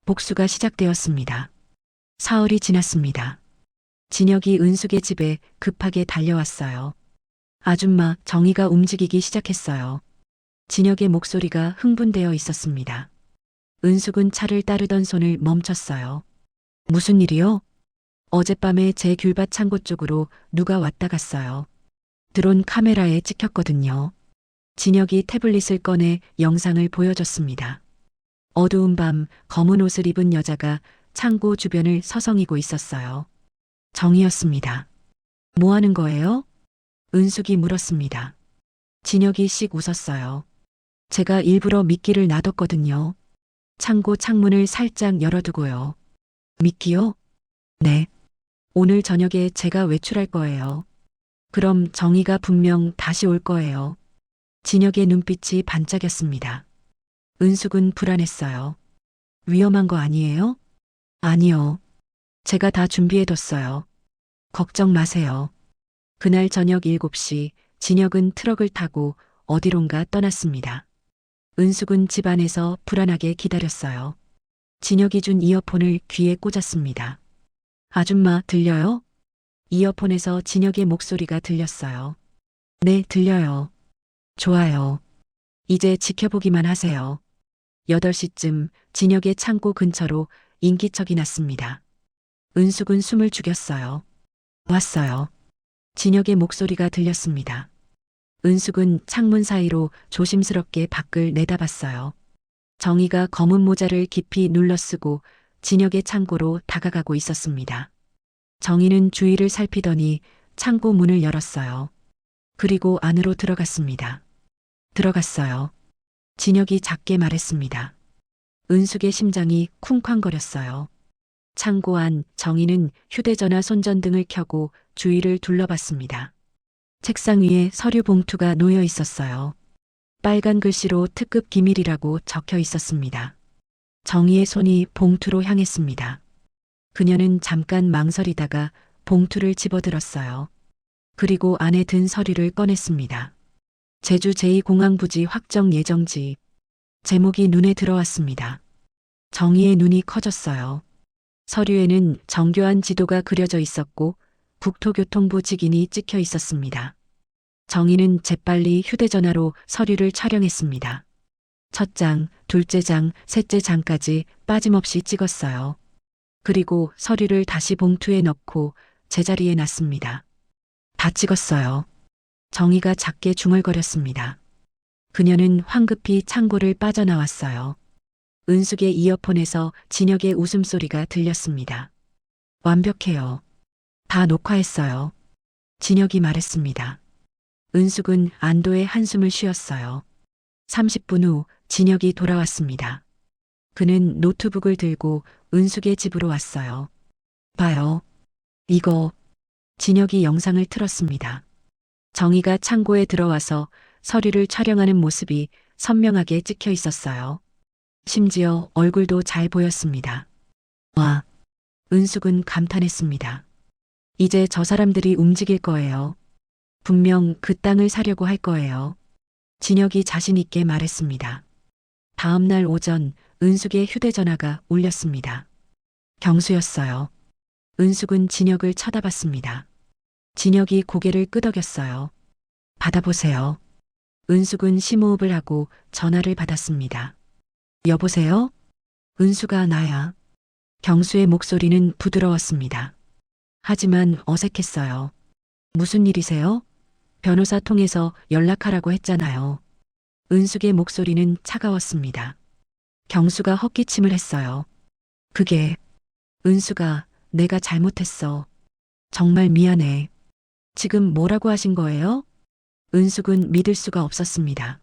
복수가 시작되었습니다. 사흘이 지났습니다. 진혁이 은숙의 집에 급하게 달려왔어요. 아줌마, 정희가 움직이기 시작했어요. 진혁의 목소리가 흥분되어 있었습니다. 은숙은 차를 따르던 손을 멈췄어요. 무슨 일이요? 어젯밤에 제 귤밭 창고 쪽으로 누가 왔다 갔어요. 드론 카메라에 찍혔거든요. 진혁이 태블릿을 꺼내 영상을 보여줬습니다. 어두운 밤 검은 옷을 입은 여자가 창고 주변을 서성이고 있었어요. 정이었습니다. 뭐 하는 거예요? 은숙이 물었습니다. 진혁이 씩 웃었어요. 제가 일부러 미끼를 놔뒀거든요. 창고 창문을 살짝 열어두고요. 미끼요? 네. 오늘 저녁에 제가 외출할 거예요. 그럼 정희가 분명 다시 올 거예요. 진혁의 눈빛이 반짝였습니다. 은숙은 불안했어요. 위험한 거 아니에요? 아니요. 제가 다 준비해뒀어요. 걱정 마세요. 그날 저녁 7시 진혁은 트럭을 타고 어디론가 떠났습니다. 은숙은 집 안에서 불안하게 기다렸어요. 진혁이 준 이어폰을 귀에 꽂았습니다. 아줌마 들려요? 이어폰에서 진혁의 목소리가 들렸어요. 네, 들려요. 좋아요. 이제 지켜보기만 하세요. 8시쯤 진혁의 창고 근처로 인기척이 났습니다. 은숙은 숨을 죽였어요. 왔어요. 진혁의 목소리가 들렸습니다. 은숙은 창문 사이로 조심스럽게 밖을 내다봤어요. 정희가 검은 모자를 깊이 눌러쓰고 진혁의 창고로 다가가고 있었습니다. 정희는 주위를 살피더니 창고 문을 열었어요. 그리고 안으로 들어갔습니다. 들어갔어요. 진혁이 작게 말했습니다. 은숙의 심장이 쿵쾅거렸어요. 창고 안 정희는 휴대전화 손전등을 켜고 주위를 둘러봤습니다. 책상 위에 서류 봉투가 놓여 있었어요. 빨간 글씨로 특급 기밀이라고 적혀 있었습니다. 정희의 손이 봉투로 향했습니다. 그녀는 잠깐 망설이다가 봉투를 집어들었어요. 그리고 안에 든 서류를 꺼냈습니다. 제주 제2공항부지 확정 예정지. 제목이 눈에 들어왔습니다. 정희의 눈이 커졌어요. 서류에는 정교한 지도가 그려져 있었고 국토교통부 직인이 찍혀 있었습니다. 정희는 재빨리 휴대전화로 서류를 촬영했습니다. 첫 장, 둘째 장, 셋째 장까지 빠짐없이 찍었어요. 그리고 서류를 다시 봉투에 넣고 제자리에 놨습니다. 다 찍었어요. 정희가 작게 중얼거렸습니다. 그녀는 황급히 창고를 빠져나왔어요. 은숙의 이어폰에서 진혁의 웃음소리가 들렸습니다. 완벽해요. 다 녹화했어요. 진혁이 말했습니다. 은숙은 안도의 한숨을 쉬었어요. 30분 후 진혁이 돌아왔습니다. 그는 노트북을 들고 은숙의 집으로 왔어요. 봐요. 이거. 진혁이 영상을 틀었습니다. 정희가 창고에 들어와서 서류를 촬영하는 모습이 선명하게 찍혀 있었어요. 심지어 얼굴도 잘 보였습니다. 와. 은숙은 감탄했습니다. 이제 저 사람들이 움직일 거예요. 분명 그 땅을 사려고 할 거예요. 진혁이 자신 있게 말했습니다. 다음 날 오전 은숙의 휴대전화가 울렸습니다. 경수였어요. 은숙은 진혁을 쳐다봤습니다. 진혁이 고개를 끄덕였어요. 받아보세요. 은숙은 심호흡을 하고 전화를 받았습니다. 여보세요? 은숙아, 나야. 경수의 목소리는 부드러웠습니다. 하지만 어색했어요. 무슨 일이세요? 변호사 통해서 연락하라고 했잖아요. 은숙의 목소리는 차가웠습니다. 경수가 헛기침을 했어요. 그게, 은숙아, 내가 잘못했어. 정말 미안해. 지금 뭐라고 하신 거예요? 은숙은 믿을 수가 없었습니다.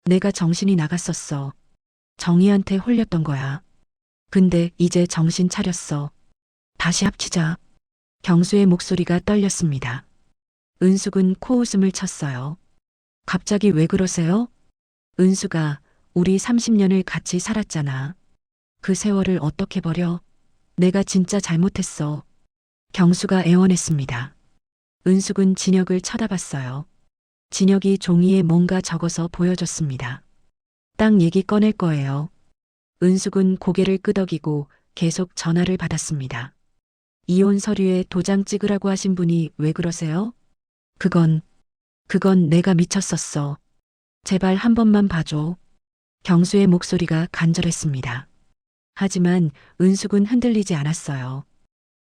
내가 정신이 나갔었어. 정희한테 홀렸던 거야. 근데 이제 정신 차렸어. 다시 합치자. 경수의 목소리가 떨렸습니다. 은숙은 코웃음을 쳤어요. 갑자기 왜 그러세요? 은숙아, 우리 30년을 같이 살았잖아. 그 세월을 어떻게 버려? 내가 진짜 잘못했어. 경수가 애원했습니다. 은숙은 진혁을 쳐다봤어요. 진혁이 종이에 뭔가 적어서 보여줬습니다. 땅 얘기 꺼낼 거예요. 은숙은 고개를 끄덕이고 계속 전화를 받았습니다. 이혼 서류에 도장 찍으라고 하신 분이 왜 그러세요? 그건 내가 미쳤었어. 제발 한 번만 봐줘. 경수의 목소리가 간절했습니다. 하지만 은숙은 흔들리지 않았어요.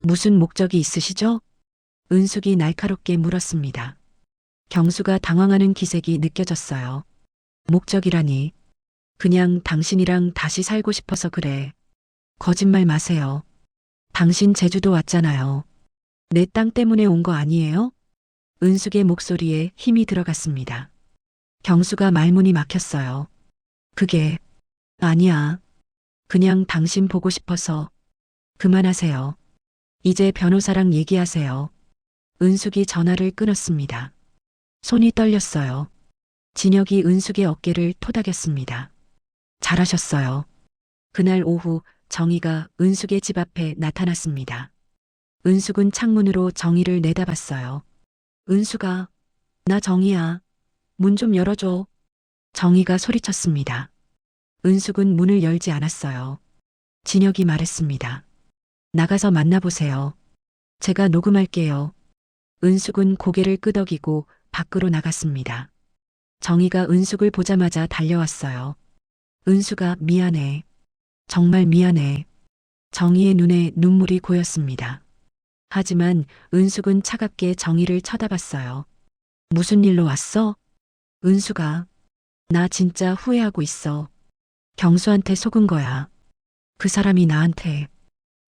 무슨 목적이 있으시죠? 은숙이 날카롭게 물었습니다. 경수가 당황하는 기색이 느껴졌어요. 목적이라니. 그냥 당신이랑 다시 살고 싶어서 그래. 거짓말 마세요. 당신 제주도 왔잖아요. 내 땅 때문에 온 거 아니에요? 은숙의 목소리에 힘이 들어갔습니다. 경수가 말문이 막혔어요. 그게 아니야. 그냥 당신 보고 싶어서. 그만하세요. 이제 변호사랑 얘기하세요. 은숙이 전화를 끊었습니다. 손이 떨렸어요. 진혁이 은숙의 어깨를 토닥였습니다. 잘하셨어요. 그날 오후 정희가 은숙의 집 앞에 나타났습니다. 은숙은 창문으로 정희를 내다봤어요. 은숙아, 나 정희야. 문 좀 열어줘. 정희가 소리쳤습니다. 은숙은 문을 열지 않았어요. 진혁이 말했습니다. 나가서 만나보세요. 제가 녹음할게요. 은숙은 고개를 끄덕이고 밖으로 나갔습니다. 정희가 은숙을 보자마자 달려왔어요. 은숙아, 미안해. 정말 미안해. 정희의 눈에 눈물이 고였습니다. 하지만 은숙은 차갑게 정희를 쳐다봤어요. 무슨 일로 왔어? 은숙아, 나 진짜 후회하고 있어. 경수한테 속은 거야. 그 사람이 나한테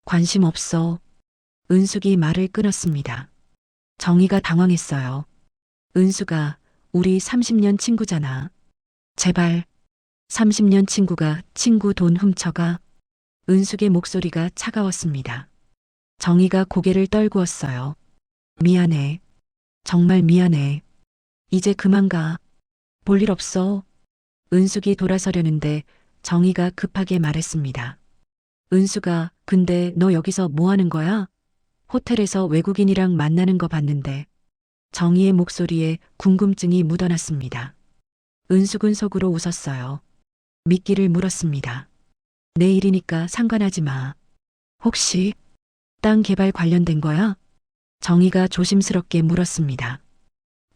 관심 없어. 은숙이 말을 끊었습니다. 정희가 당황했어요. 은숙아, 우리 30년 친구잖아. 제발. 30년 친구가 친구 돈 훔쳐가? 은숙의 목소리가 차가웠습니다. 정희가 고개를 떨구었어요. 미안해. 정말 미안해. 이제 그만 가. 볼 일 없어. 은숙이 돌아서려는데 정희가 급하게 말했습니다. 은숙아, 근데 너 여기서 뭐 하는 거야? 호텔에서 외국인이랑 만나는 거 봤는데. 정희의 목소리에 궁금증이 묻어났습니다. 은숙은 속으로 웃었어요. 미끼를 물었습니다. 내 일이니까 상관하지 마. 혹시 땅 개발 관련된 거야? 정희가 조심스럽게 물었습니다.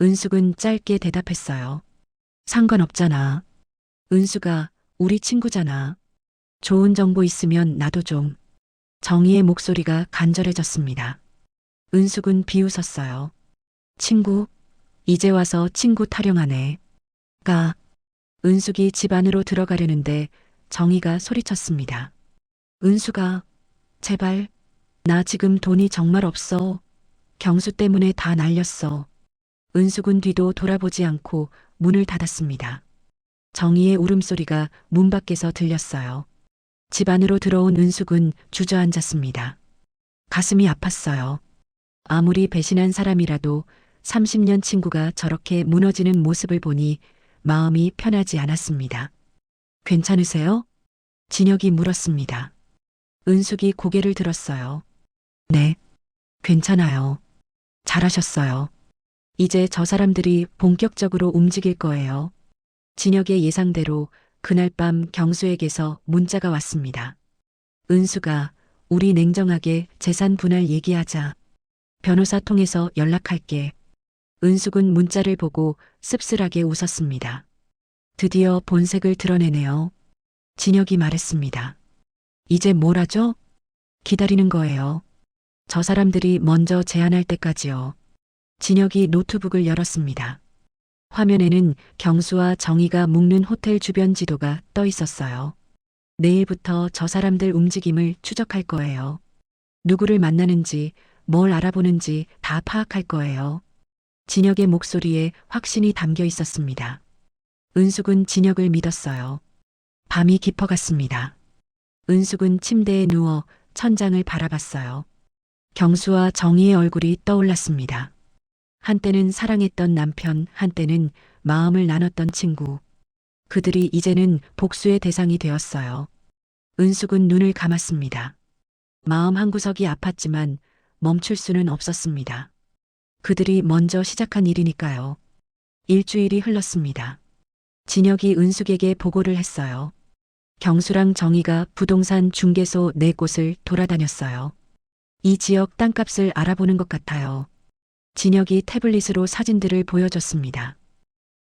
은숙은 짧게 대답했어요. 상관없잖아. 은숙아, 우리 친구잖아. 좋은 정보 있으면 나도 좀. 정희의 목소리가 간절해졌습니다. 은숙은 비웃었어요. 친구? 이제 와서 친구 타령하네. 은숙이 집 안으로 들어가려는데 정희가 소리쳤습니다. 은숙아, 제발. 나 지금 돈이 정말 없어. 경수 때문에 다 날렸어. 은숙은 뒤도 돌아보지 않고 문을 닫았습니다. 정희의 울음소리가 문 밖에서 들렸어요. 집 안으로 들어온 은숙은 주저앉았습니다. 가슴이 아팠어요. 아무리 배신한 사람이라도 30년 친구가 저렇게 무너지는 모습을 보니 마음이 편하지 않았습니다. 괜찮으세요? 진혁이 물었습니다. 은숙이 고개를 들었어요. 네, 괜찮아요. 잘하셨어요. 이제 저 사람들이 본격적으로 움직일 거예요. 진혁의 예상대로 그날 밤 경수에게서 문자가 왔습니다. 은숙아, 우리 냉정하게 재산 분할 얘기하자. 변호사 통해서 연락할게. 은숙은 문자를 보고 씁쓸하게 웃었습니다. 드디어 본색을 드러내네요. 진혁이 말했습니다. 이제 뭘 하죠? 기다리는 거예요. 저 사람들이 먼저 제안할 때까지요. 진혁이 노트북을 열었습니다. 화면에는 경수와 정희가 묵는 호텔 주변 지도가 떠 있었어요. 내일부터 저 사람들 움직임을 추적할 거예요. 누구를 만나는지, 뭘 알아보는지 다 파악할 거예요. 진혁의 목소리에 확신이 담겨 있었습니다. 은숙은 진혁을 믿었어요. 밤이 깊어갔습니다. 은숙은 침대에 누워 천장을 바라봤어요. 경수와 정희의 얼굴이 떠올랐습니다. 한때는 사랑했던 남편, 한때는 마음을 나눴던 친구. 그들이 이제는 복수의 대상이 되었어요. 은숙은 눈을 감았습니다. 마음 한구석이 아팠지만 멈출 수는 없었습니다. 그들이 먼저 시작한 일이니까요. 일주일이 흘렀습니다. 진혁이 은숙에게 보고를 했어요. 경수랑 정희가 부동산 중개소 4곳을 돌아다녔어요. 이 지역 땅값을 알아보는 것 같아요. 진혁이 태블릿으로 사진들을 보여줬습니다.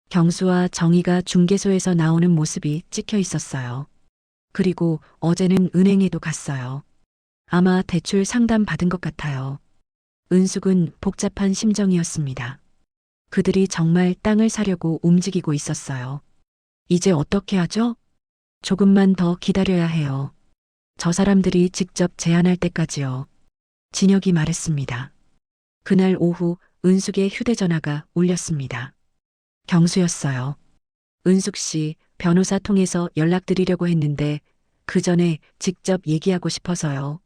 경수와 정희가 중개소에서 나오는 모습이 찍혀 있었어요. 그리고 어제는 은행에도 갔어요. 아마 대출 상담 받은 것 같아요. 은숙은 복잡한 심정이었습니다. 그들이 정말 땅을 사려고 움직이고 있었어요. 이제 어떻게 하죠? 조금만 더 기다려야 해요. 저 사람들이 직접 제안할 때까지요. 진혁이 말했습니다. 그날 오후 은숙의 휴대전화가 울렸습니다. 경수였어요. 은숙 씨, 변호사 통해서 연락드리려고 했는데 그 전에 직접 얘기하고 싶어서요.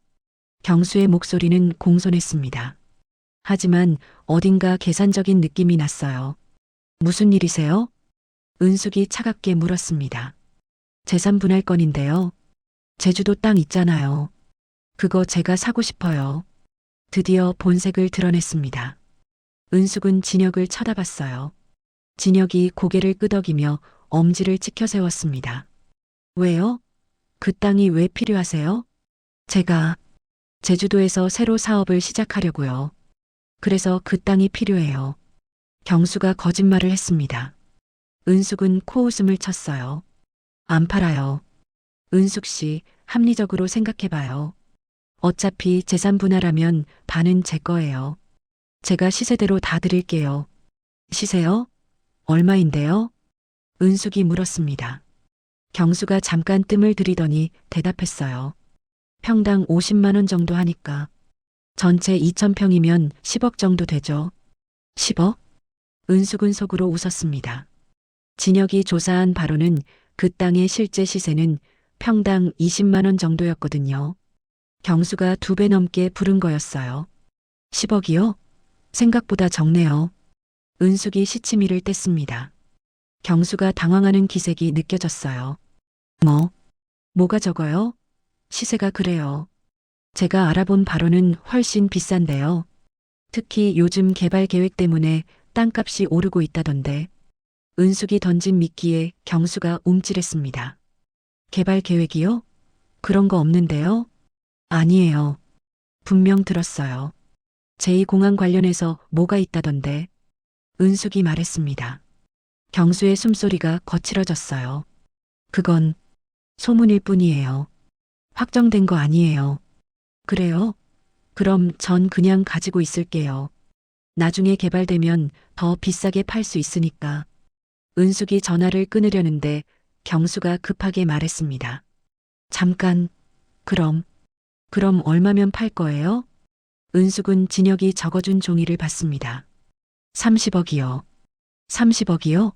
경수의 목소리는 공손했습니다. 하지만 어딘가 계산적인 느낌이 났어요. 무슨 일이세요? 은숙이 차갑게 물었습니다. 재산 분할 건인데요. 제주도 땅 있잖아요. 그거 제가 사고 싶어요. 드디어 본색을 드러냈습니다. 은숙은 진혁을 쳐다봤어요. 진혁이 고개를 끄덕이며 엄지를 찍혀 세웠습니다. 왜요? 그 땅이 왜 필요하세요? 제가 제주도에서 새로 사업을 시작하려고요. 그래서 그 땅이 필요해요. 경수가 거짓말을 했습니다. 은숙은 코웃음을 쳤어요. 안 팔아요. 은숙 씨, 합리적으로 생각해봐요. 어차피 재산 분할하면 반은 제 거예요. 제가 시세대로 다 드릴게요. 시세요? 얼마인데요? 은숙이 물었습니다. 경수가 잠깐 뜸을 들이더니 대답했어요. 평당 50만 원 정도 하니까. 전체 2,000평이면 10억 정도 되죠. 10억? 은숙은 속으로 웃었습니다. 진혁이 조사한 바로는 그 땅의 실제 시세는 평당 20만 원 정도였거든요. 경수가 2배 넘게 부른 거였어요. 10억이요? 생각보다 적네요. 은숙이 시치미를 뗐습니다. 경수가 당황하는 기색이 느껴졌어요. 뭐가 적어요? 시세가 그래요. 제가 알아본 바로는 훨씬 비싼데요. 특히 요즘 개발 계획 때문에 땅값이 오르고 있다던데. 은숙이 던진 미끼에 경수가 움찔했습니다. 개발 계획이요? 그런 거 없는데요? 아니에요. 분명 들었어요. 제2공항 관련해서 뭐가 있다던데. 은숙이 말했습니다. 경수의 숨소리가 거칠어졌어요. 그건 소문일 뿐이에요. 확정된 거 아니에요. 그래요? 그럼 전 그냥 가지고 있을게요. 나중에 개발되면 더 비싸게 팔 수 있으니까. 은숙이 전화를 끊으려는데 경수가 급하게 말했습니다. 잠깐, 그럼 얼마면 팔 거예요? 은숙은 진혁이 적어준 종이를 받습니다. 30억이요. 30억이요?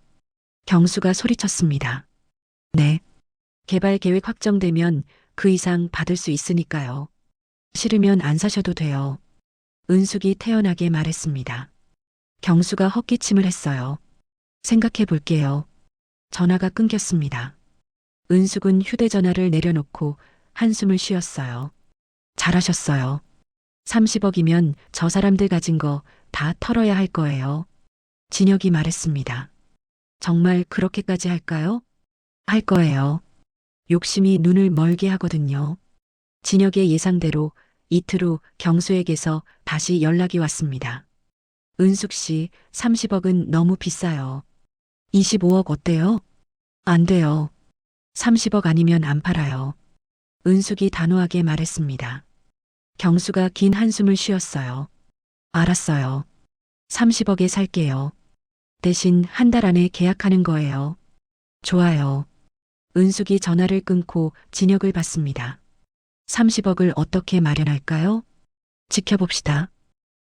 경수가 소리쳤습니다. 네. 개발 계획 확정되면 그 이상 받을 수 있으니까요. 싫으면 안 사셔도 돼요. 은숙이 태연하게 말했습니다. 경수가 헛기침을 했어요. 생각해 볼게요. 전화가 끊겼습니다. 은숙은 휴대전화를 내려놓고 한숨을 쉬었어요. 잘하셨어요. 30억이면 저 사람들 가진 거 다 털어야 할 거예요. 진혁이 말했습니다. 정말 그렇게까지 할까요? 할 거예요. 욕심이 눈을 멀게 하거든요. 진혁의 예상대로 이틀 후 경수에게서 다시 연락이 왔습니다. 은숙 씨, 30억은 너무 비싸요. 25억 어때요? 안 돼요. 30억 아니면 안 팔아요. 은숙이 단호하게 말했습니다. 경수가 긴 한숨을 쉬었어요. 알았어요. 30억에 살게요. 대신 한 달 안에 계약하는 거예요. 좋아요. 은숙이 전화를 끊고 진혁을 받습니다. 30억을 어떻게 마련할까요? 지켜봅시다.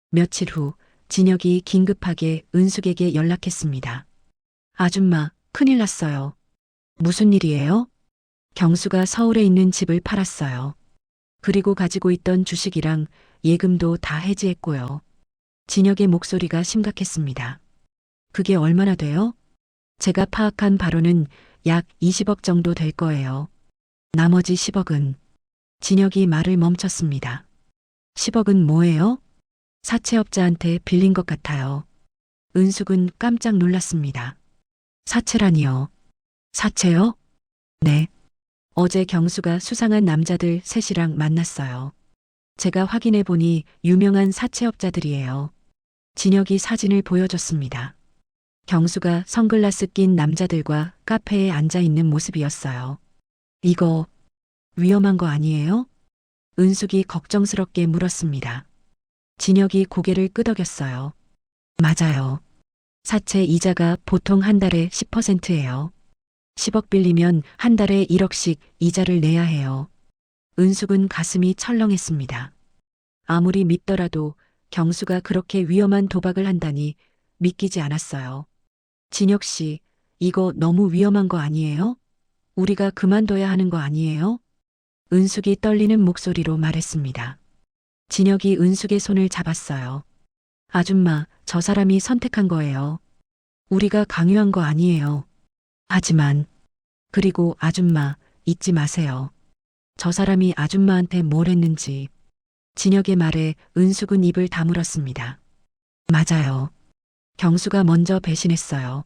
며칠 후 진혁이 긴급하게 은숙에게 연락했습니다. 아줌마, 큰일 났어요. 무슨 일이에요? 경수가 서울에 있는 집을 팔았어요. 그리고 가지고 있던 주식이랑 예금도 다 해지했고요. 진혁의 목소리가 심각했습니다. 그게 얼마나 돼요? 제가 파악한 바로는 약 20억 정도 될 거예요. 나머지 10억은. 진혁이 말을 멈췄습니다. 10억은 뭐예요? 사채업자한테 빌린 것 같아요. 은숙은 깜짝 놀랐습니다. 사채라니요. 사채요? 네. 어제 경수가 수상한 남자들 셋이랑 만났어요. 제가 확인해 보니 유명한 사채업자들이에요. 진혁이 사진을 보여줬습니다. 경수가 선글라스 낀 남자들과 카페에 앉아 있는 모습이었어요. 이거 위험한 거 아니에요? 은숙이 걱정스럽게 물었습니다. 진혁이 고개를 끄덕였어요. 맞아요. 사채 이자가 보통 한 달에 10%예요. 10억 빌리면 한 달에 1억씩 이자를 내야 해요. 은숙은 가슴이 철렁했습니다. 아무리 믿더라도 경수가 그렇게 위험한 도박을 한다니 믿기지 않았어요. 진혁 씨, 이거 너무 위험한 거 아니에요? 우리가 그만둬야 하는 거 아니에요? 은숙이 떨리는 목소리로 말했습니다. 진혁이 은숙의 손을 잡았어요. 아줌마, 저 사람이 선택한 거예요. 우리가 강요한 거 아니에요. 하지만, 그리고 아줌마, 잊지 마세요. 저 사람이 아줌마한테 뭘 했는지. 진혁의 말에 은숙은 입을 다물었습니다. 맞아요. 경수가 먼저 배신했어요.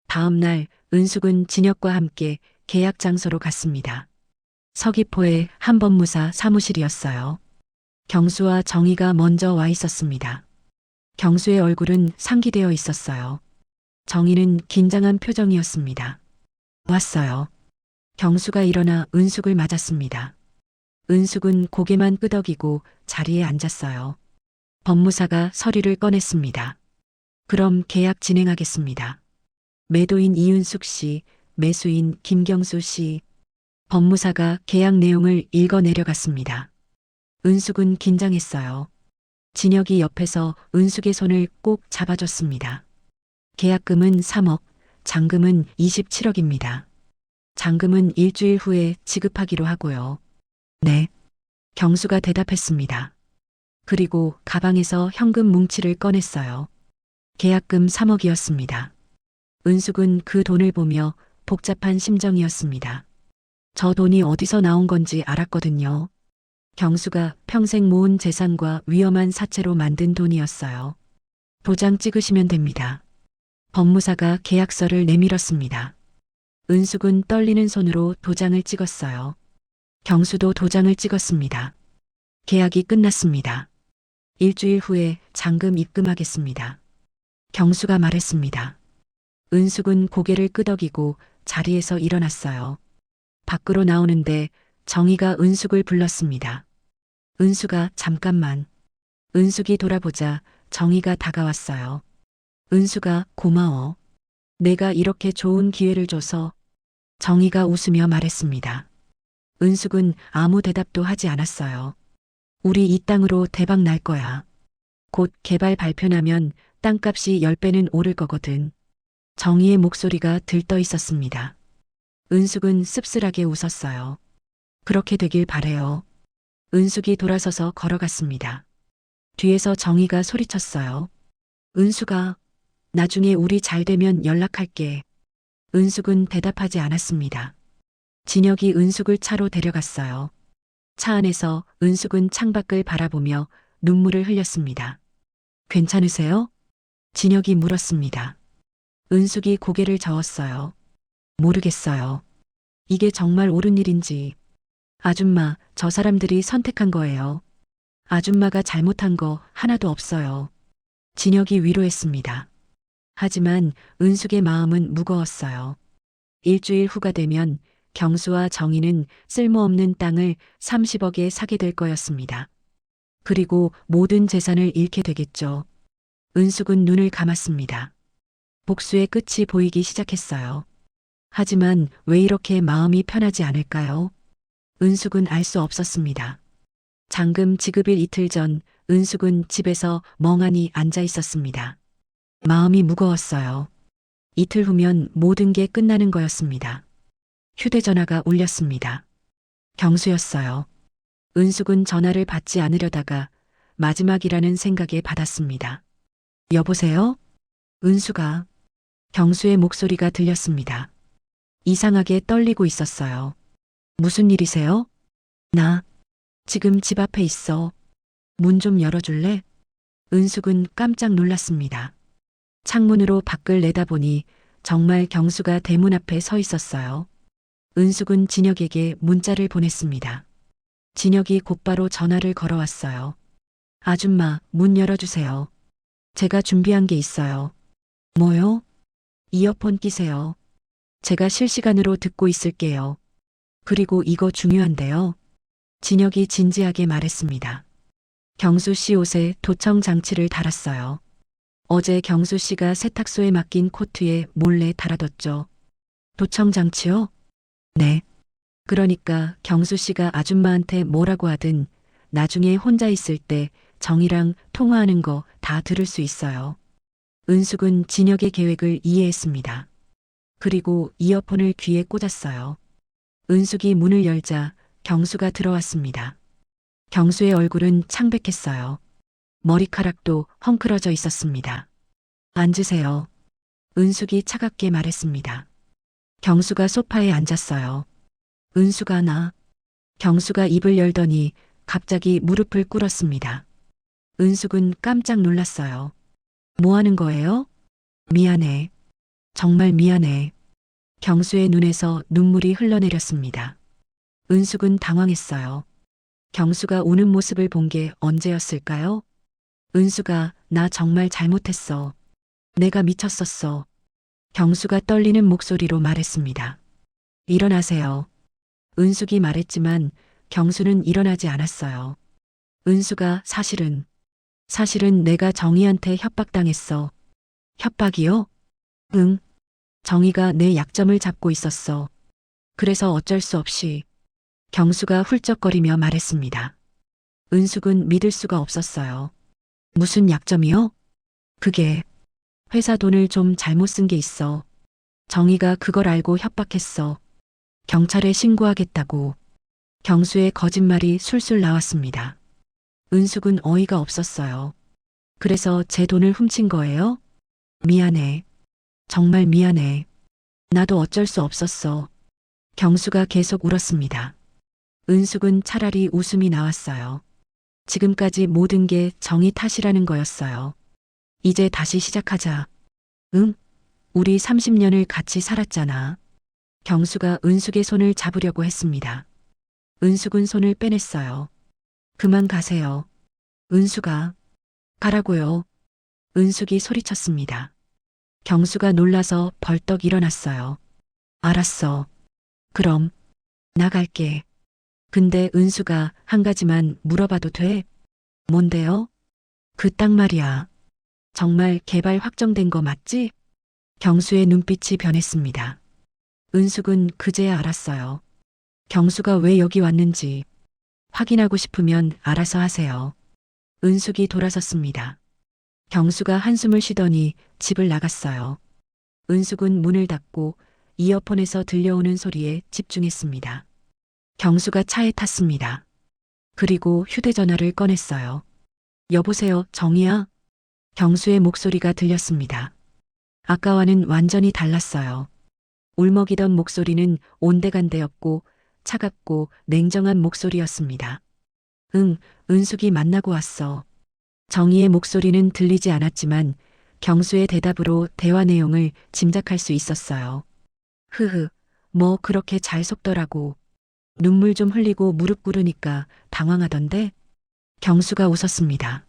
다음 날 은숙은 진혁과 함께 계약 장소로 갔습니다. 서귀포의 한 법무사 사무실이었어요. 경수와 정희가 먼저 와 있었습니다. 경수의 얼굴은 상기되어 있었어요. 정희는 긴장한 표정이었습니다. 왔어요. 경수가 일어나 은숙을 맞았습니다. 은숙은 고개만 끄덕이고 자리에 앉았어요. 법무사가 서류를 꺼냈습니다. 그럼 계약 진행하겠습니다. 매도인 이윤숙 씨, 매수인 김경수 씨. 법무사가 계약 내용을 읽어 내려갔습니다. 은숙은 긴장했어요. 진혁이 옆에서 은숙의 손을 꼭 잡아줬습니다. 계약금은 3억, 잔금은 27억입니다. 잔금은 일주일 후에 지급하기로 하고요. 네. 경수가 대답했습니다. 그리고 가방에서 현금 뭉치를 꺼냈어요. 계약금 3억이었습니다. 은숙은 그 돈을 보며 복잡한 심정이었습니다. 저 돈이 어디서 나온 건지 알았거든요. 경수가 평생 모은 재산과 위험한 사채로 만든 돈이었어요. 도장 찍으시면 됩니다. 법무사가 계약서를 내밀었습니다. 은숙은 떨리는 손으로 도장을 찍었어요. 경수도 도장을 찍었습니다. 계약이 끝났습니다. 일주일 후에 잔금 입금하겠습니다. 경수가 말했습니다. 은숙은 고개를 끄덕이고 자리에서 일어났어요. 밖으로 나오는데 정희가 은숙을 불렀습니다. 은숙아, 잠깐만. 은숙이 돌아보자 정희가 다가왔어요. 은숙아, 고마워. 내가 이렇게 좋은 기회를 줘서. 정희가 웃으며 말했습니다. 은숙은 아무 대답도 하지 않았어요. 우리 이 땅으로 대박 날 거야. 곧 개발 발표나면 땅값이 10배는 오를 거거든. 정희의 목소리가 들떠 있었습니다. 은숙은 씁쓸하게 웃었어요. 그렇게 되길 바래요. 은숙이 돌아서서 걸어갔습니다. 뒤에서 정희가 소리쳤어요. 은숙아, 나중에 우리 잘 되면 연락할게. 은숙은 대답하지 않았습니다. 진혁이 은숙을 차로 데려갔어요. 차 안에서 은숙은 창밖을 바라보며 눈물을 흘렸습니다. 괜찮으세요? 진혁이 물었습니다. 은숙이 고개를 저었어요. 모르겠어요. 이게 정말 옳은 일인지. 아줌마, 저 사람들이 선택한 거예요. 아줌마가 잘못한 거 하나도 없어요. 진혁이 위로했습니다. 하지만 은숙의 마음은 무거웠어요. 일주일 후가 되면 경수와 정희는 쓸모없는 땅을 30억에 사게 될 거였습니다. 그리고 모든 재산을 잃게 되겠죠. 은숙은 눈을 감았습니다. 복수의 끝이 보이기 시작했어요. 하지만 왜 이렇게 마음이 편하지 않을까요? 은숙은 알 수 없었습니다. 잔금 지급일 이틀 전 은숙은 집에서 멍하니 앉아 있었습니다. 마음이 무거웠어요. 이틀 후면 모든 게 끝나는 거였습니다. 휴대전화가 울렸습니다. 경수였어요. 은숙은 전화를 받지 않으려다가 마지막이라는 생각에 받았습니다. 여보세요? 은숙아. 경수의 목소리가 들렸습니다. 이상하게 떨리고 있었어요. 무슨 일이세요? 나 지금 집 앞에 있어. 문 좀 열어줄래? 은숙은 깜짝 놀랐습니다. 창문으로 밖을 내다보니 정말 경수가 대문 앞에 서 있었어요. 은숙은 진혁에게 문자를 보냈습니다. 진혁이 곧바로 전화를 걸어왔어요. 아줌마, 문 열어주세요. 제가 준비한 게 있어요. 뭐요? 이어폰 끼세요. 제가 실시간으로 듣고 있을게요. 그리고 이거 중요한데요. 진혁이 진지하게 말했습니다. 경수 씨 옷에 도청 장치를 달았어요. 어제 경수 씨가 세탁소에 맡긴 코트에 몰래 달아뒀죠. 도청 장치요? 네. 그러니까 경수 씨가 아줌마한테 뭐라고 하든 나중에 혼자 있을 때 정이랑 통화하는 거 다 들을 수 있어요. 은숙은 진혁의 계획을 이해했습니다. 그리고 이어폰을 귀에 꽂았어요. 은숙이 문을 열자 경수가 들어왔습니다. 경수의 얼굴은 창백했어요. 머리카락도 헝클어져 있었습니다. 앉으세요. 은숙이 차갑게 말했습니다. 경수가 소파에 앉았어요. 은숙아 나. 경수가 입을 열더니 갑자기 무릎을 꿇었습니다. 은숙은 깜짝 놀랐어요. 뭐 하는 거예요? 미안해. 정말 미안해. 경수의 눈에서 눈물이 흘러내렸습니다. 은숙은 당황했어요. 경수가 우는 모습을 본 게 언제였을까요? 은숙아, 나 정말 잘못했어. 내가 미쳤었어. 경수가 떨리는 목소리로 말했습니다. 일어나세요. 은숙이 말했지만 경수는 일어나지 않았어요. 은숙아, 사실은 내가 정희한테 협박당했어. 협박이요? 응. 정희가 내 약점을 잡고 있었어. 그래서 어쩔 수 없이. 경수가 훌쩍거리며 말했습니다. 은숙은 믿을 수가 없었어요. 무슨 약점이요? 그게 회사 돈을 좀 잘못 쓴 게 있어. 정희가 그걸 알고 협박했어. 경찰에 신고하겠다고. 경수의 거짓말이 술술 나왔습니다. 은숙은 어이가 없었어요. 그래서 제 돈을 훔친 거예요? 미안해. 정말 미안해. 나도 어쩔 수 없었어. 경수가 계속 울었습니다. 은숙은 차라리 웃음이 나왔어요. 지금까지 모든 게 정희 탓이라는 거였어요. 이제 다시 시작하자. 응? 우리 30년을 같이 살았잖아. 경수가 은숙의 손을 잡으려고 했습니다. 은숙은 손을 빼냈어요. 그만 가세요. 은숙아. 가라고요. 은숙이 소리쳤습니다. 경수가 놀라서 벌떡 일어났어요. 알았어. 그럼 나갈게. 근데 은수가 한 가지만 물어봐도 돼? 뭔데요? 그 딱 말이야. 정말 개발 확정된 거 맞지? 경수의 눈빛이 변했습니다. 은숙은 그제야 알았어요. 경수가 왜 여기 왔는지 확인하고 싶으면 알아서 하세요. 은숙이 돌아섰습니다. 경수가 한숨을 쉬더니 집을 나갔어요. 은숙은 문을 닫고 이어폰에서 들려오는 소리에 집중했습니다. 경수가 차에 탔습니다. 그리고 휴대전화를 꺼냈어요. 여보세요, 정희야? 경수의 목소리가 들렸습니다. 아까와는 완전히 달랐어요. 울먹이던 목소리는 온데간데없고 차갑고 냉정한 목소리였습니다. 응, 은숙이 만나고 왔어. 정희의 목소리는 들리지 않았지만 경수의 대답으로 대화 내용을 짐작할 수 있었어요. 흐흐, 뭐 그렇게 잘 속더라고. 눈물 좀 흘리고 무릎 꿇으니까 당황하던데? 경수가 웃었습니다.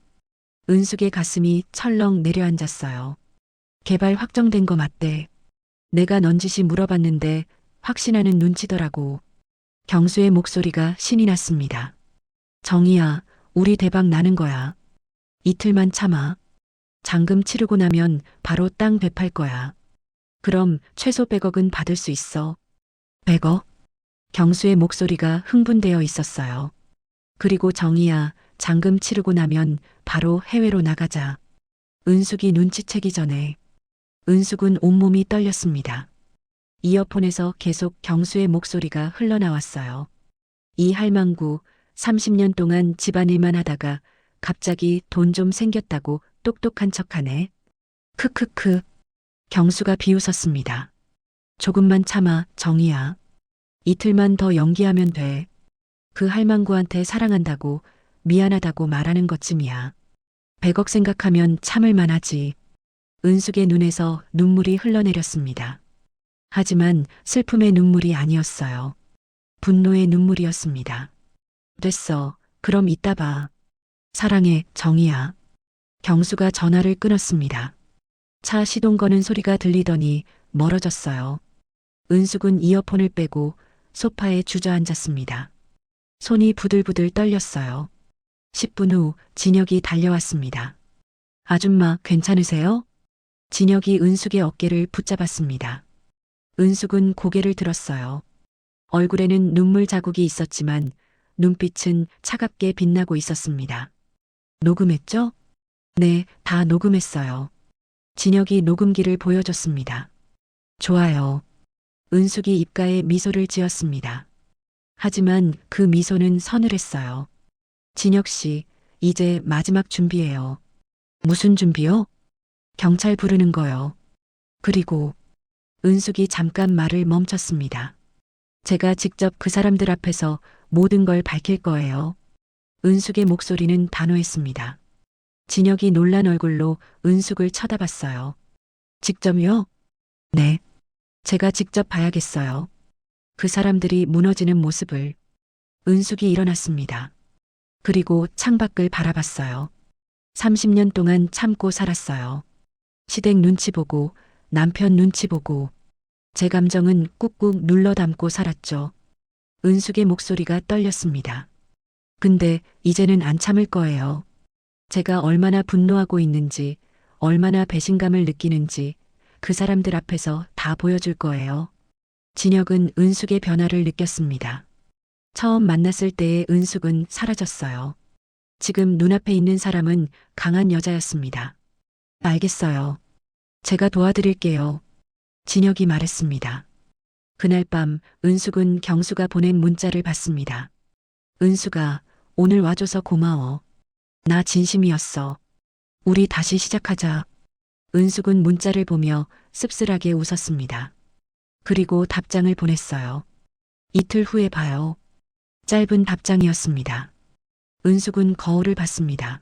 은숙의 가슴이 철렁 내려앉았어요. 개발 확정된 거 맞대. 내가 넌지시 물어봤는데 확신하는 눈치더라고. 경수의 목소리가 신이 났습니다. 정희야, 우리 대박 나는 거야. 이틀만 참아. 잔금 치르고 나면 바로 땅 배팔 거야. 그럼 최소 100억은 받을 수 있어. 100억? 경수의 목소리가 흥분되어 있었어요. 그리고 정희야, 잔금 치르고 나면 바로 해외로 나가자. 은숙이 눈치채기 전에. 은숙은 온몸이 떨렸습니다. 이어폰에서 계속 경수의 목소리가 흘러나왔어요. 이 할망구 30년 동안 집안일만 하다가 갑자기 돈 좀 생겼다고 똑똑한 척하네. 크크크. 경수가 비웃었습니다. 조금만 참아, 정희야. 이틀만 더 연기하면 돼. 그 할망구한테 사랑한다고 미안하다고 말하는 것쯤이야. 100억 생각하면 참을 만하지. 은숙의 눈에서 눈물이 흘러내렸습니다. 하지만 슬픔의 눈물이 아니었어요. 분노의 눈물이었습니다. 됐어. 그럼 이따 봐. 사랑해, 정희야. 경수가 전화를 끊었습니다. 차 시동 거는 소리가 들리더니 멀어졌어요. 은숙은 이어폰을 빼고 소파에 주저앉았습니다. 손이 부들부들 떨렸어요. 10분 후 진혁이 달려왔습니다. 아줌마 괜찮으세요? 진혁이 은숙의 어깨를 붙잡았습니다. 은숙은 고개를 들었어요. 얼굴에는 눈물 자국이 있었지만 눈빛은 차갑게 빛나고 있었습니다. 녹음했죠? 네, 다 녹음했어요. 진혁이 녹음기를 보여줬습니다. 좋아요. 은숙이 입가에 미소를 지었습니다. 하지만 그 미소는 서늘했어요. 진혁 씨, 이제 마지막 준비예요. 무슨 준비요? 경찰 부르는 거요. 그리고 은숙이 잠깐 말을 멈췄습니다. 제가 직접 그 사람들 앞에서 모든 걸 밝힐 거예요. 은숙의 목소리는 단호했습니다. 진혁이 놀란 얼굴로 은숙을 쳐다봤어요. 직접요? 네. 제가 직접 봐야겠어요. 그 사람들이 무너지는 모습을. 은숙이 일어났습니다. 그리고 창밖을 바라봤어요. 30년 동안 참고 살았어요. 시댁 눈치 보고 남편 눈치 보고 제 감정은 꾹꾹 눌러 담고 살았죠. 은숙의 목소리가 떨렸습니다. 근데 이제는 안 참을 거예요. 제가 얼마나 분노하고 있는지, 얼마나 배신감을 느끼는지 그 사람들 앞에서 다 보여줄 거예요. 진혁은 은숙의 변화를 느꼈습니다. 처음 만났을 때의 은숙은 사라졌어요. 지금 눈앞에 있는 사람은 강한 여자였습니다. 알겠어요. 제가 도와드릴게요. 진혁이 말했습니다. 그날 밤 은숙은 경수가 보낸 문자를 받습니다. 은숙아, 오늘 와줘서 고마워. 나 진심이었어. 우리 다시 시작하자. 은숙은 문자를 보며 씁쓸하게 웃었습니다. 그리고 답장을 보냈어요. 이틀 후에 봐요. 짧은 답장이었습니다. 은숙은 거울을 봤습니다.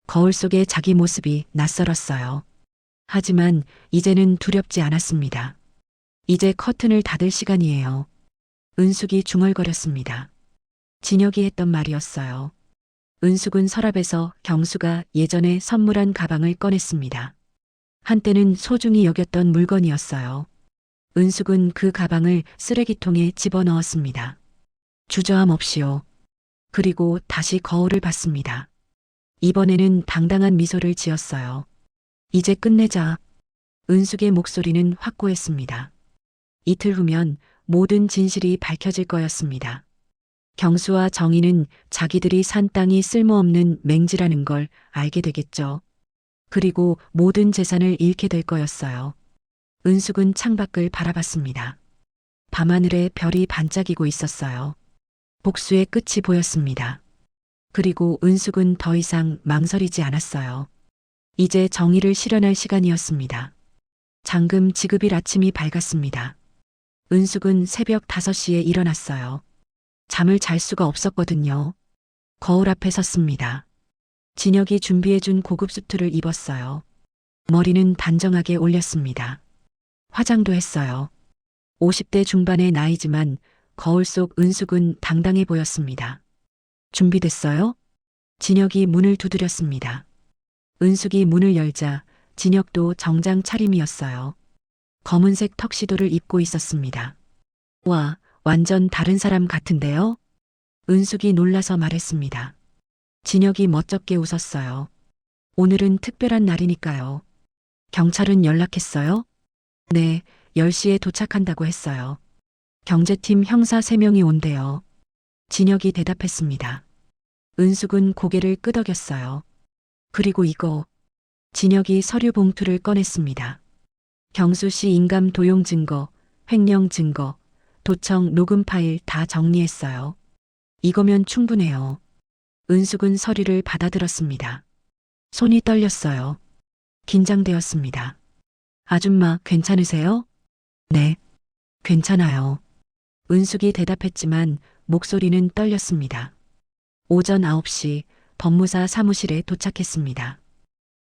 거울 속에 자기 모습이 낯설었어요. 하지만 이제는 두렵지 않았습니다. 이제 커튼을 닫을 시간이에요. 은숙이 중얼거렸습니다. 진혁이 했던 말이었어요. 은숙은 서랍에서 경수가 예전에 선물한 가방을 꺼냈습니다. 한때는 소중히 여겼던 물건이었어요. 은숙은 그 가방을 쓰레기통에 집어넣었습니다. 주저함 없이요. 그리고 다시 거울을 봤습니다. 이번에는 당당한 미소를 지었어요. 이제 끝내자. 은숙의 목소리는 확고했습니다. 이틀 후면 모든 진실이 밝혀질 거였습니다. 경수와 정희는 자기들이 산 땅이 쓸모없는 맹지라는 걸 알게 되겠죠. 그리고 모든 재산을 잃게 될 거였어요. 은숙은 창밖을 바라봤습니다. 밤하늘에 별이 반짝이고 있었어요. 복수의 끝이 보였습니다. 그리고 은숙은 더 이상 망설이지 않았어요. 이제 정의를 실현할 시간이었습니다. 장금 지급일 아침이 밝았습니다. 은숙은 새벽 5시에 일어났어요. 잠을 잘 수가 없었거든요. 거울 앞에 섰습니다. 진혁이 준비해준 고급 수트를 입었어요. 머리는 단정하게 올렸습니다. 화장도 했어요. 50대 중반의 나이지만 거울 속 은숙은 당당해 보였습니다. 준비됐어요? 진혁이 문을 두드렸습니다. 은숙이 문을 열자 진혁도 정장 차림이었어요. 검은색 턱시도를 입고 있었습니다. 와, 완전 다른 사람 같은데요? 은숙이 놀라서 말했습니다. 진혁이 멋쩍게 웃었어요. 오늘은 특별한 날이니까요. 경찰은 연락했어요? 네, 10시에 도착한다고 했어요. 경제팀 형사 3명이 온대요. 진혁이 대답했습니다. 은숙은 고개를 끄덕였어요. 그리고 이거. 진혁이 서류 봉투를 꺼냈습니다. 경수 씨 인감 도용 증거, 횡령 증거, 도청 녹음 파일 다 정리했어요. 이거면 충분해요. 은숙은 서류를 받아들었습니다. 손이 떨렸어요. 긴장되었습니다. 아줌마 괜찮으세요? 네, 괜찮아요. 은숙이 대답했지만 목소리는 떨렸습니다. 오전 9시 법무사 사무실에 도착했습니다.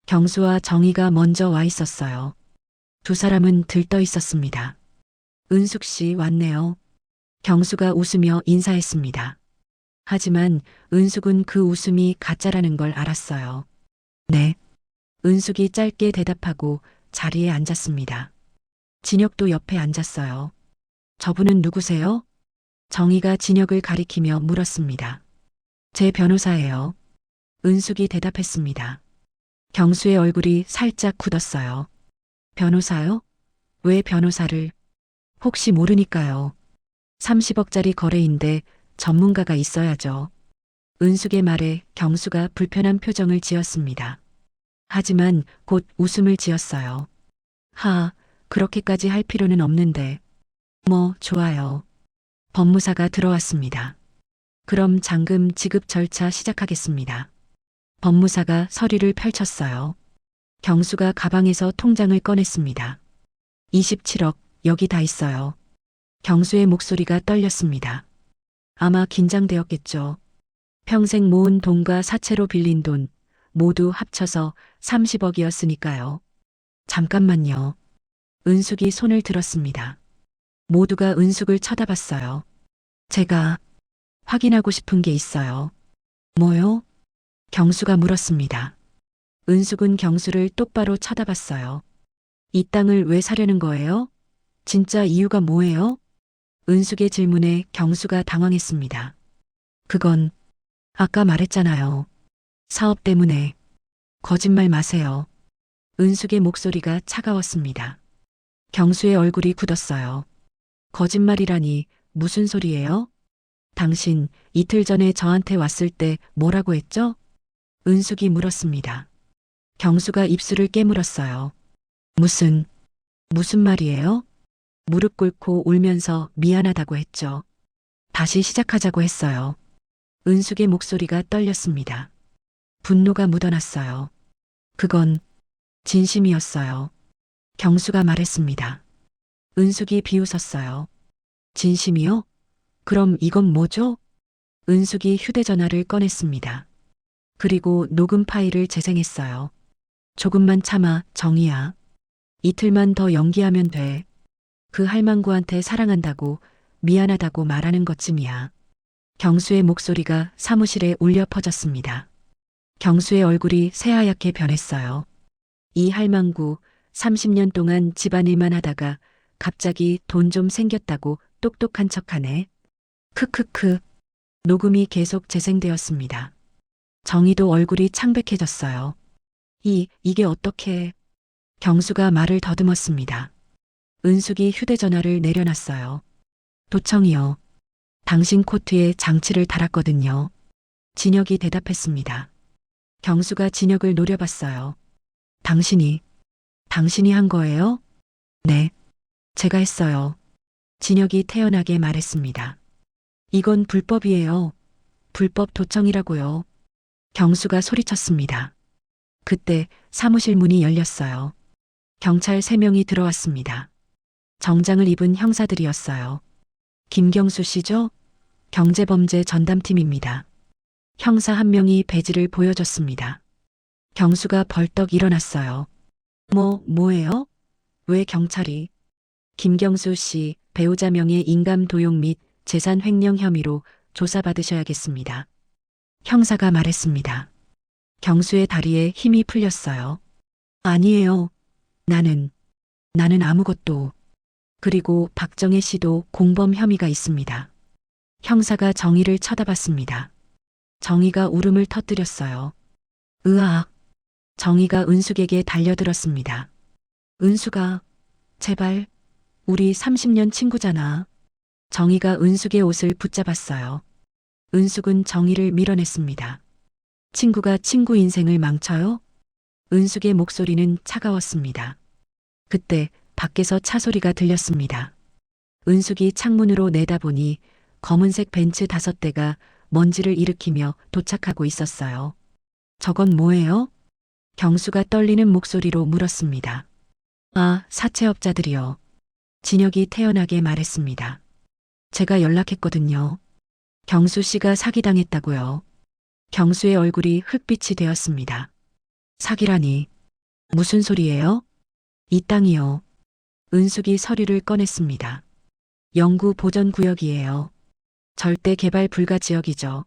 경수와 정희가 먼저 와 있었어요. 두 사람은 들떠 있었습니다. 은숙 씨 왔네요. 경수가 웃으며 인사했습니다. 하지만 은숙은 그 웃음이 가짜라는 걸 알았어요. 네. 은숙이 짧게 대답하고 자리에 앉았습니다. 진혁도 옆에 앉았어요. 저분은 누구세요? 정희가 진혁을 가리키며 물었습니다. 제 변호사예요. 은숙이 대답했습니다. 경수의 얼굴이 살짝 굳었어요. 변호사요? 왜 변호사를? 혹시 모르니까요. 30억짜리 거래인데 전문가가 있어야죠. 은숙의 말에 경수가 불편한 표정을 지었습니다. 하지만 곧 웃음을 지었어요. 그렇게까지 할 필요는 없는데. 뭐, 좋아요. 법무사가 들어왔습니다. 그럼 잔금 지급 절차 시작하겠습니다. 법무사가 서류를 펼쳤어요. 경수가 가방에서 통장을 꺼냈습니다. 27억, 여기 다 있어요. 경수의 목소리가 떨렸습니다. 아마 긴장되었겠죠. 평생 모은 돈과 사채로 빌린 돈, 모두 합쳐서 30억이었으니까요. 잠깐만요. 은숙이 손을 들었습니다. 모두가 은숙을 쳐다봤어요. 제가 확인하고 싶은 게 있어요. 뭐요? 경수가 물었습니다. 은숙은 경수를 똑바로 쳐다봤어요. 이 땅을 왜 사려는 거예요? 진짜 이유가 뭐예요? 은숙의 질문에 경수가 당황했습니다. 그건 아까 말했잖아요. 사업 때문에. 거짓말 마세요. 은숙의 목소리가 차가웠습니다. 경수의 얼굴이 굳었어요. 거짓말이라니 무슨 소리예요? 당신 이틀 전에 저한테 왔을 때 뭐라고 했죠? 은숙이 물었습니다. 경수가 입술을 깨물었어요. 무슨 말이에요? 무릎 꿇고 울면서 미안하다고 했죠. 다시 시작하자고 했어요. 은숙의 목소리가 떨렸습니다. 분노가 묻어났어요. 그건 진심이었어요. 경수가 말했습니다. 은숙이 비웃었어요. 진심이요? 그럼 이건 뭐죠? 은숙이 휴대전화를 꺼냈습니다. 그리고 녹음 파일을 재생했어요. 조금만 참아, 정희야. 이틀만 더 연기하면 돼. 그 할망구한테 사랑한다고, 미안하다고 말하는 것쯤이야. 경수의 목소리가 사무실에 울려 퍼졌습니다. 경수의 얼굴이 새하얗게 변했어요. 이 할망구 30년 동안 집안일만 하다가 갑자기 돈 좀 생겼다고 똑똑한 척하네. 크크크. 녹음이 계속 재생되었습니다. 정희도 얼굴이 창백해졌어요. 이게 어떻게... 경수가 말을 더듬었습니다. 은숙이 휴대전화를 내려놨어요. 도청이요. 당신 코트에 장치를 달았거든요. 진혁이 대답했습니다. 경수가 진혁을 노려봤어요. 당신이 한 거예요? 네. 제가 했어요. 진혁이 태연하게 말했습니다. 이건 불법이에요. 불법 도청이라고요. 경수가 소리쳤습니다. 그때 사무실 문이 열렸어요. 경찰 3명이 들어왔습니다. 정장을 입은 형사들이었어요. 김경수 씨죠? 경제범죄 전담팀입니다. 형사 한 명이 배지를 보여줬습니다. 경수가 벌떡 일어났어요. 뭐예요? 왜 경찰이? 김경수 씨 배우자 명의 인감 도용 및 재산 횡령 혐의로 조사받으셔야겠습니다. 형사가 말했습니다. 경수의 다리에 힘이 풀렸어요. 아니에요. 나는 아무것도. 그리고 박정혜 씨도 공범 혐의가 있습니다. 형사가 정희를 쳐다봤습니다. 정희가 울음을 터뜨렸어요. 으악. 정희가 은숙에게 달려들었습니다. 은숙아, 제발, 우리 30년 친구잖아. 정희가 은숙의 옷을 붙잡았어요. 은숙은 정희를 밀어냈습니다. 친구가 친구 인생을 망쳐요? 은숙의 목소리는 차가웠습니다. 그때 밖에서 차 소리가 들렸습니다. 은숙이 창문으로 내다보니 검은색 벤츠 5대가 먼지를 일으키며 도착하고 있었어요. 저건 뭐예요? 경수가 떨리는 목소리로 물었습니다. 사채업자들이요. 진혁이 태연하게 말했습니다. 제가 연락했거든요. 경수 씨가 사기당했다고요. 경수의 얼굴이 흑빛이 되었습니다. 사기라니. 무슨 소리예요? 이 땅이요. 은숙이 서류를 꺼냈습니다. 영구 보전 구역이에요. 절대 개발 불가 지역이죠.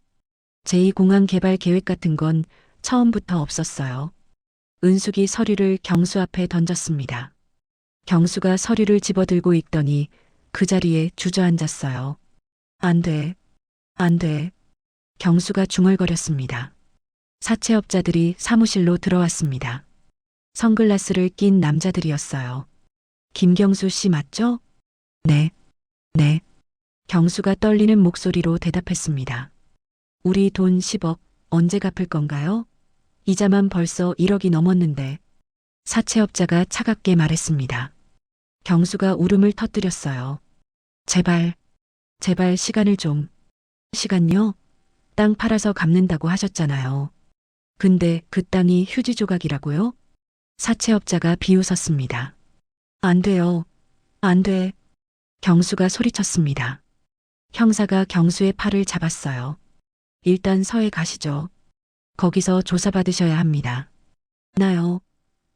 제2공항 개발 계획 같은 건 처음부터 없었어요. 은숙이 서류를 경수 앞에 던졌습니다. 경수가 서류를 집어들고 있더니 그 자리에 주저앉았어요. 안 돼. 안 돼. 경수가 중얼거렸습니다. 사채업자들이 사무실로 들어왔습니다. 선글라스를 낀 남자들이었어요. 김경수 씨 맞죠? 네. 네. 경수가 떨리는 목소리로 대답했습니다. 우리 돈 10억 언제 갚을 건가요? 이자만 벌써 1억이 넘었는데. 사채업자가 차갑게 말했습니다. 경수가 울음을 터뜨렸어요. 제발, 제발 시간을 좀. 시간요? 땅 팔아서 갚는다고 하셨잖아요. 근데 그 땅이 휴지 조각이라고요? 사채업자가 비웃었습니다. 안 돼요. 안 돼. 경수가 소리쳤습니다. 형사가 경수의 팔을 잡았어요. 일단 서해 가시죠. 거기서 조사받으셔야 합니다. 나요.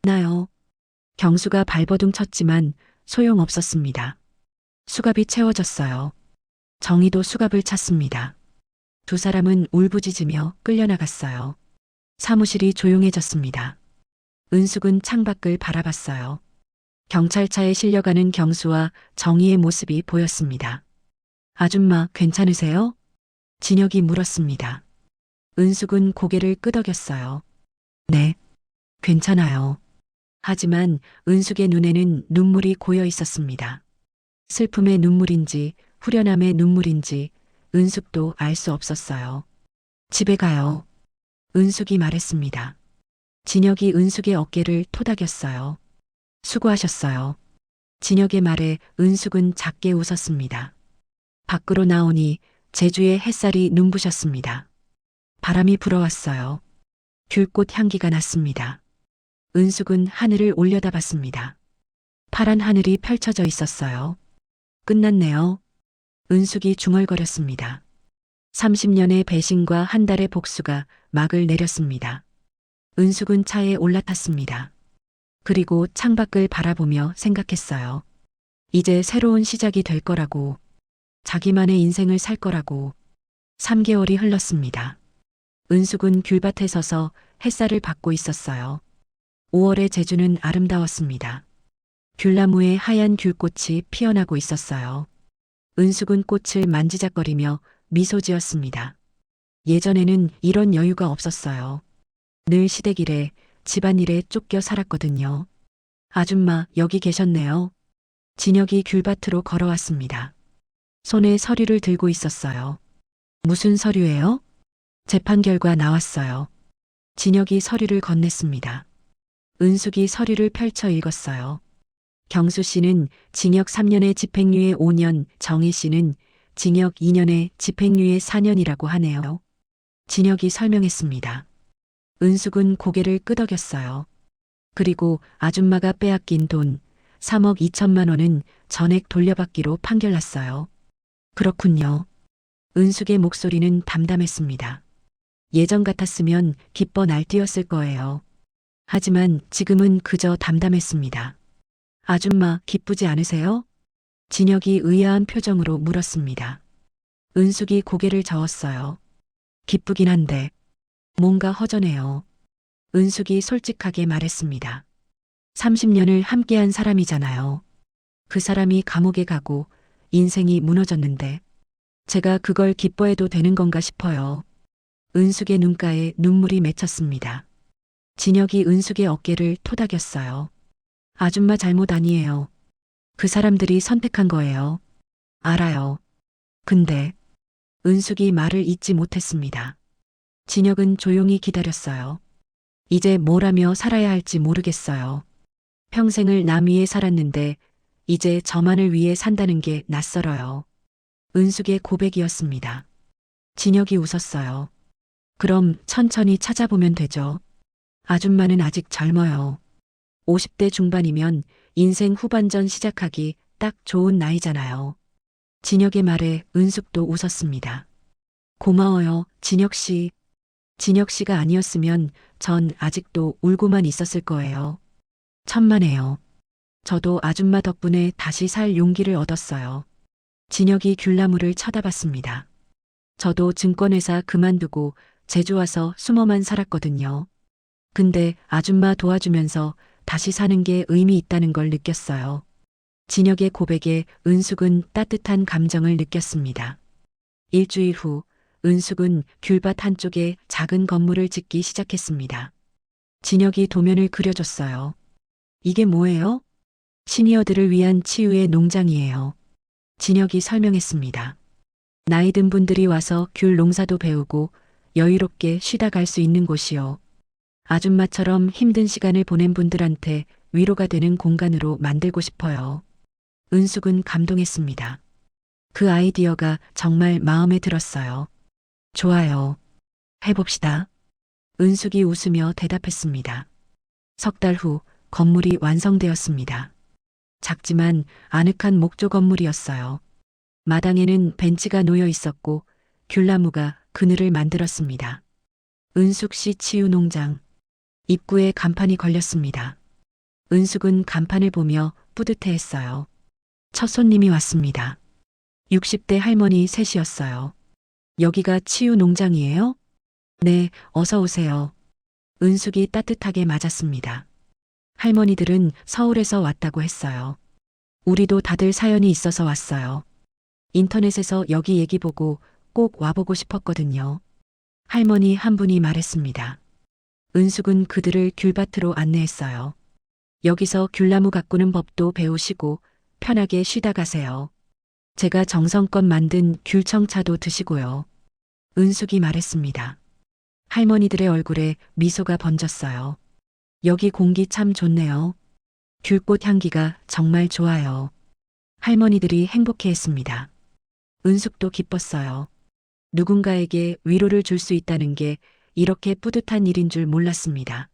나요. 경수가 발버둥 쳤지만 소용없었습니다. 수갑이 채워졌어요. 정희도 수갑을 찼습니다. 두 사람은 울부짖으며 끌려나갔어요. 사무실이 조용해졌습니다. 은숙은 창밖을 바라봤어요. 경찰차에 실려가는 경수와 정희의 모습이 보였습니다. 아줌마 괜찮으세요? 진혁이 물었습니다. 은숙은 고개를 끄덕였어요. 네, 괜찮아요. 하지만 은숙의 눈에는 눈물이 고여 있었습니다. 슬픔의 눈물인지 후련함의 눈물인지 은숙도 알 수 없었어요. 집에 가요. 은숙이 말했습니다. 진혁이 은숙의 어깨를 토닥였어요. 수고하셨어요. 진혁의 말에 은숙은 작게 웃었습니다. 밖으로 나오니 제주의 햇살이 눈부셨습니다. 바람이 불어왔어요. 귤꽃 향기가 났습니다. 은숙은 하늘을 올려다봤습니다. 파란 하늘이 펼쳐져 있었어요. 끝났네요. 은숙이 중얼거렸습니다. 30년의 배신과 한 달의 복수가 막을 내렸습니다. 은숙은 차에 올라탔습니다. 그리고 창밖을 바라보며 생각했어요. 이제 새로운 시작이 될 거라고, 자기만의 인생을 살 거라고. 3개월이 흘렀습니다. 은숙은 귤밭에 서서 햇살을 받고 있었어요. 5월의 제주는 아름다웠습니다. 귤나무에 하얀 귤꽃이 피어나고 있었어요. 은숙은 꽃을 만지작거리며 미소 지었습니다. 예전에는 이런 여유가 없었어요. 늘 시댁일에 집안일에 쫓겨 살았거든요. 아줌마 여기 계셨네요. 진혁이 귤밭으로 걸어왔습니다. 손에 서류를 들고 있었어요. 무슨 서류예요? 재판 결과 나왔어요. 진혁이 서류를 건넸습니다. 은숙이 서류를 펼쳐 읽었어요. 경수 씨는 징역 3년에 집행유예 5년, 정희 씨는 징역 2년에 집행유예 4년이라고 하네요. 진혁이 설명했습니다. 은숙은 고개를 끄덕였어요. 그리고 아줌마가 빼앗긴 돈 3억 2천만 원은 전액 돌려받기로 판결났어요. 그렇군요. 은숙의 목소리는 담담했습니다. 예전 같았으면 기뻐 날뛰었을 거예요. 하지만 지금은 그저 담담했습니다. 아줌마 기쁘지 않으세요? 진혁이 의아한 표정으로 물었습니다. 은숙이 고개를 저었어요. 기쁘긴 한데 뭔가 허전해요. 은숙이 솔직하게 말했습니다. 30년을 함께한 사람이잖아요. 그 사람이 감옥에 가고 인생이 무너졌는데 제가 그걸 기뻐해도 되는 건가 싶어요. 은숙의 눈가에 눈물이 맺혔습니다. 진혁이 은숙의 어깨를 토닥였어요. 아줌마 잘못 아니에요. 그 사람들이 선택한 거예요. 알아요. 근데 은숙이 말을 잇지 못했습니다. 진혁은 조용히 기다렸어요. 이제 뭘 하며 살아야 할지 모르겠어요. 평생을 남 위에 살았는데 이제 저만을 위해 산다는 게 낯설어요. 은숙의 고백이었습니다. 진혁이 웃었어요. 그럼 천천히 찾아보면 되죠. 아줌마는 아직 젊어요. 50대 중반이면 인생 후반전 시작하기 딱 좋은 나이잖아요. 진혁의 말에 은숙도 웃었습니다. 고마워요, 진혁 씨. 진혁 씨가 아니었으면 전 아직도 울고만 있었을 거예요. 천만에요. 저도 아줌마 덕분에 다시 살 용기를 얻었어요. 진혁이 귤나무를 쳐다봤습니다. 저도 증권회사 그만두고 제주 와서 숨어만 살았거든요. 근데 아줌마 도와주면서 다시 사는 게 의미 있다는 걸 느꼈어요. 진혁의 고백에 은숙은 따뜻한 감정을 느꼈습니다. 일주일 후 은숙은 귤밭 한쪽에 작은 건물을 짓기 시작했습니다. 진혁이 도면을 그려줬어요. 이게 뭐예요? 시니어들을 위한 치유의 농장이에요. 진혁이 설명했습니다. 나이 든 분들이 와서 귤 농사도 배우고 여유롭게 쉬다 갈 수 있는 곳이요. 아줌마처럼 힘든 시간을 보낸 분들한테 위로가 되는 공간으로 만들고 싶어요. 은숙은 감동했습니다. 그 아이디어가 정말 마음에 들었어요. 좋아요. 해봅시다. 은숙이 웃으며 대답했습니다. 석 달 후 건물이 완성되었습니다. 작지만 아늑한 목조 건물이었어요. 마당에는 벤치가 놓여 있었고 귤나무가 그늘을 만들었습니다. 은숙 씨 치유 농장. 입구에 간판이 걸렸습니다. 은숙은 간판을 보며 뿌듯해했어요. 첫 손님이 왔습니다. 60대 할머니 셋이었어요. 여기가 치유 농장이에요? 네, 어서 오세요. 은숙이 따뜻하게 맞았습니다. 할머니들은 서울에서 왔다고 했어요. 우리도 다들 사연이 있어서 왔어요. 인터넷에서 여기 얘기 보고 꼭 와보고 싶었거든요. 할머니 한 분이 말했습니다. 은숙은 그들을 귤밭으로 안내했어요. 여기서 귤나무 가꾸는 법도 배우시고 편하게 쉬다 가세요. 제가 정성껏 만든 귤청차도 드시고요. 은숙이 말했습니다. 할머니들의 얼굴에 미소가 번졌어요. 여기 공기 참 좋네요. 귤꽃 향기가 정말 좋아요. 할머니들이 행복해했습니다. 은숙도 기뻤어요. 누군가에게 위로를 줄 수 있다는 게 이렇게 뿌듯한 일인 줄 몰랐습니다.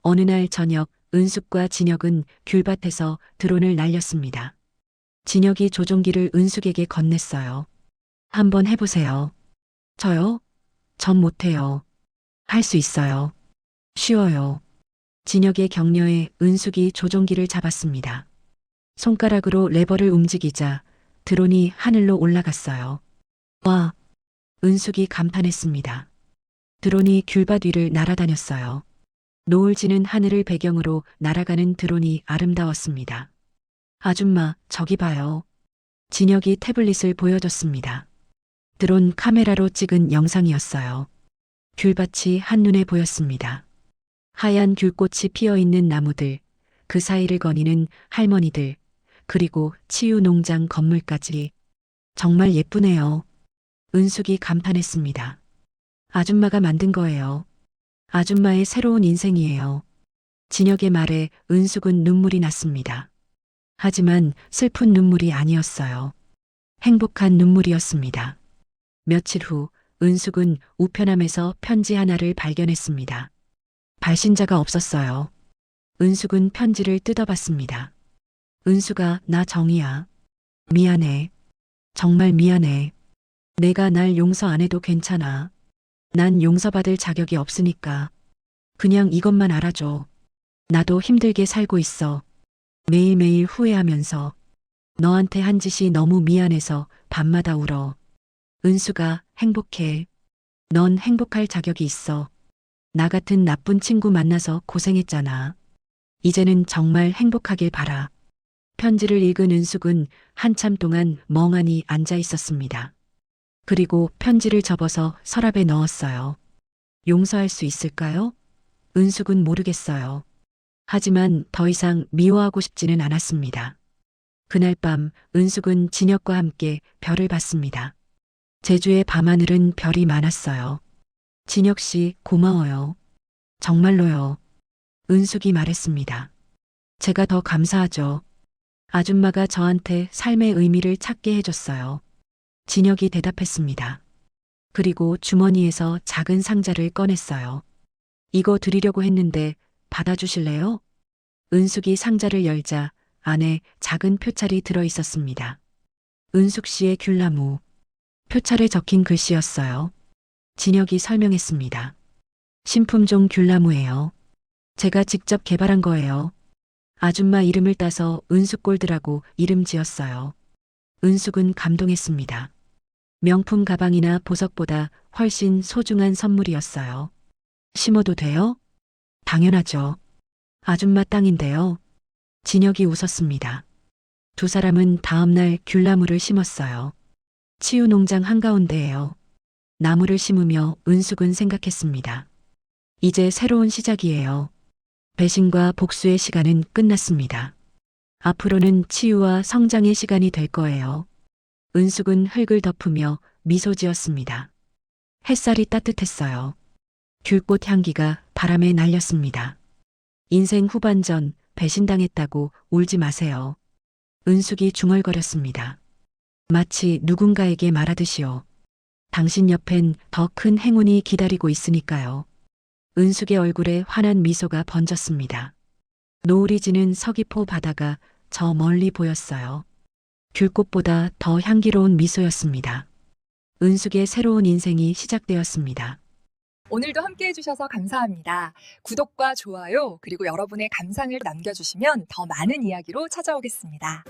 어느 날 저녁 은숙과 진혁은 귤밭에서 드론을 날렸습니다. 진혁이 조종기를 은숙에게 건넸어요. 한번 해보세요. 저요? 전 못해요. 할 수 있어요. 쉬워요. 진혁의 격려에 은숙이 조종기를 잡았습니다. 손가락으로 레버를 움직이자 드론이 하늘로 올라갔어요. 와! 은숙이 감탄했습니다. 드론이 귤밭 위를 날아다녔어요. 노을 지는 하늘을 배경으로 날아가는 드론이 아름다웠습니다. 아줌마, 저기 봐요. 진혁이 태블릿을 보여줬습니다. 드론 카메라로 찍은 영상이었어요. 귤밭이 한눈에 보였습니다. 하얀 귤꽃이 피어있는 나무들, 그 사이를 거니는 할머니들, 그리고 치유 농장 건물까지. 정말 예쁘네요. 은숙이 감탄했습니다. 아줌마가 만든 거예요. 아줌마의 새로운 인생이에요. 진혁의 말에 은숙은 눈물이 났습니다. 하지만 슬픈 눈물이 아니었어요. 행복한 눈물이었습니다. 며칠 후 은숙은 우편함에서 편지 하나를 발견했습니다. 발신자가 없었어요. 은숙은 편지를 뜯어봤습니다. 은숙아, 나 정이야. 미안해. 정말 미안해. 내가 날 용서 안 해도 괜찮아. 난 용서받을 자격이 없으니까. 그냥 이것만 알아줘. 나도 힘들게 살고 있어. 매일매일 후회하면서. 너한테 한 짓이 너무 미안해서 밤마다 울어. 은숙아, 행복해. 넌 행복할 자격이 있어. 나 같은 나쁜 친구 만나서 고생했잖아. 이제는 정말 행복하길 바라. 편지를 읽은 은숙은 한참 동안 멍하니 앉아 있었습니다. 그리고 편지를 접어서 서랍에 넣었어요. 용서할 수 있을까요? 은숙은 모르겠어요. 하지만 더 이상 미워하고 싶지는 않았습니다. 그날 밤 은숙은 진혁과 함께 별을 봤습니다. 제주의 밤하늘은 별이 많았어요. 진혁 씨, 고마워요. 정말로요. 은숙이 말했습니다. 제가 더 감사하죠. 아줌마가 저한테 삶의 의미를 찾게 해줬어요. 진혁이 대답했습니다. 그리고 주머니에서 작은 상자를 꺼냈어요. 이거 드리려고 했는데 받아주실래요? 은숙이 상자를 열자 안에 작은 표찰이 들어 있었습니다. 은숙 씨의 귤나무. 표찰에 적힌 글씨였어요. 진혁이 설명했습니다. 신품종 귤나무예요. 제가 직접 개발한 거예요. 아줌마 이름을 따서 은숙골드라고 이름 지었어요. 은숙은 감동했습니다. 명품 가방이나 보석보다 훨씬 소중한 선물이었어요. 심어도 돼요? 당연하죠. 아줌마 땅인데요. 진혁이 웃었습니다. 두 사람은 다음날 귤나무를 심었어요. 치유 농장 한가운데에요. 나무를 심으며 은숙은 생각했습니다. 이제 새로운 시작이에요. 배신과 복수의 시간은 끝났습니다. 앞으로는 치유와 성장의 시간이 될 거예요. 은숙은 흙을 덮으며 미소 지었습니다. 햇살이 따뜻했어요. 귤꽃 향기가 바람에 날렸습니다. 인생 후반전 배신당했다고 울지 마세요. 은숙이 중얼거렸습니다. 마치 누군가에게 말하듯이요. 당신 옆엔 더 큰 행운이 기다리고 있으니까요. 은숙의 얼굴에 환한 미소가 번졌습니다. 노을이 지는 서귀포 바다가 저 멀리 보였어요. 귤꽃보다 더 향기로운 미소였습니다. 은숙의 새로운 인생이 시작되었습니다. 오늘도 함께 해주셔서 감사합니다. 구독과 좋아요, 그리고 여러분의 감상을 남겨주시면 더 많은 이야기로 찾아오겠습니다.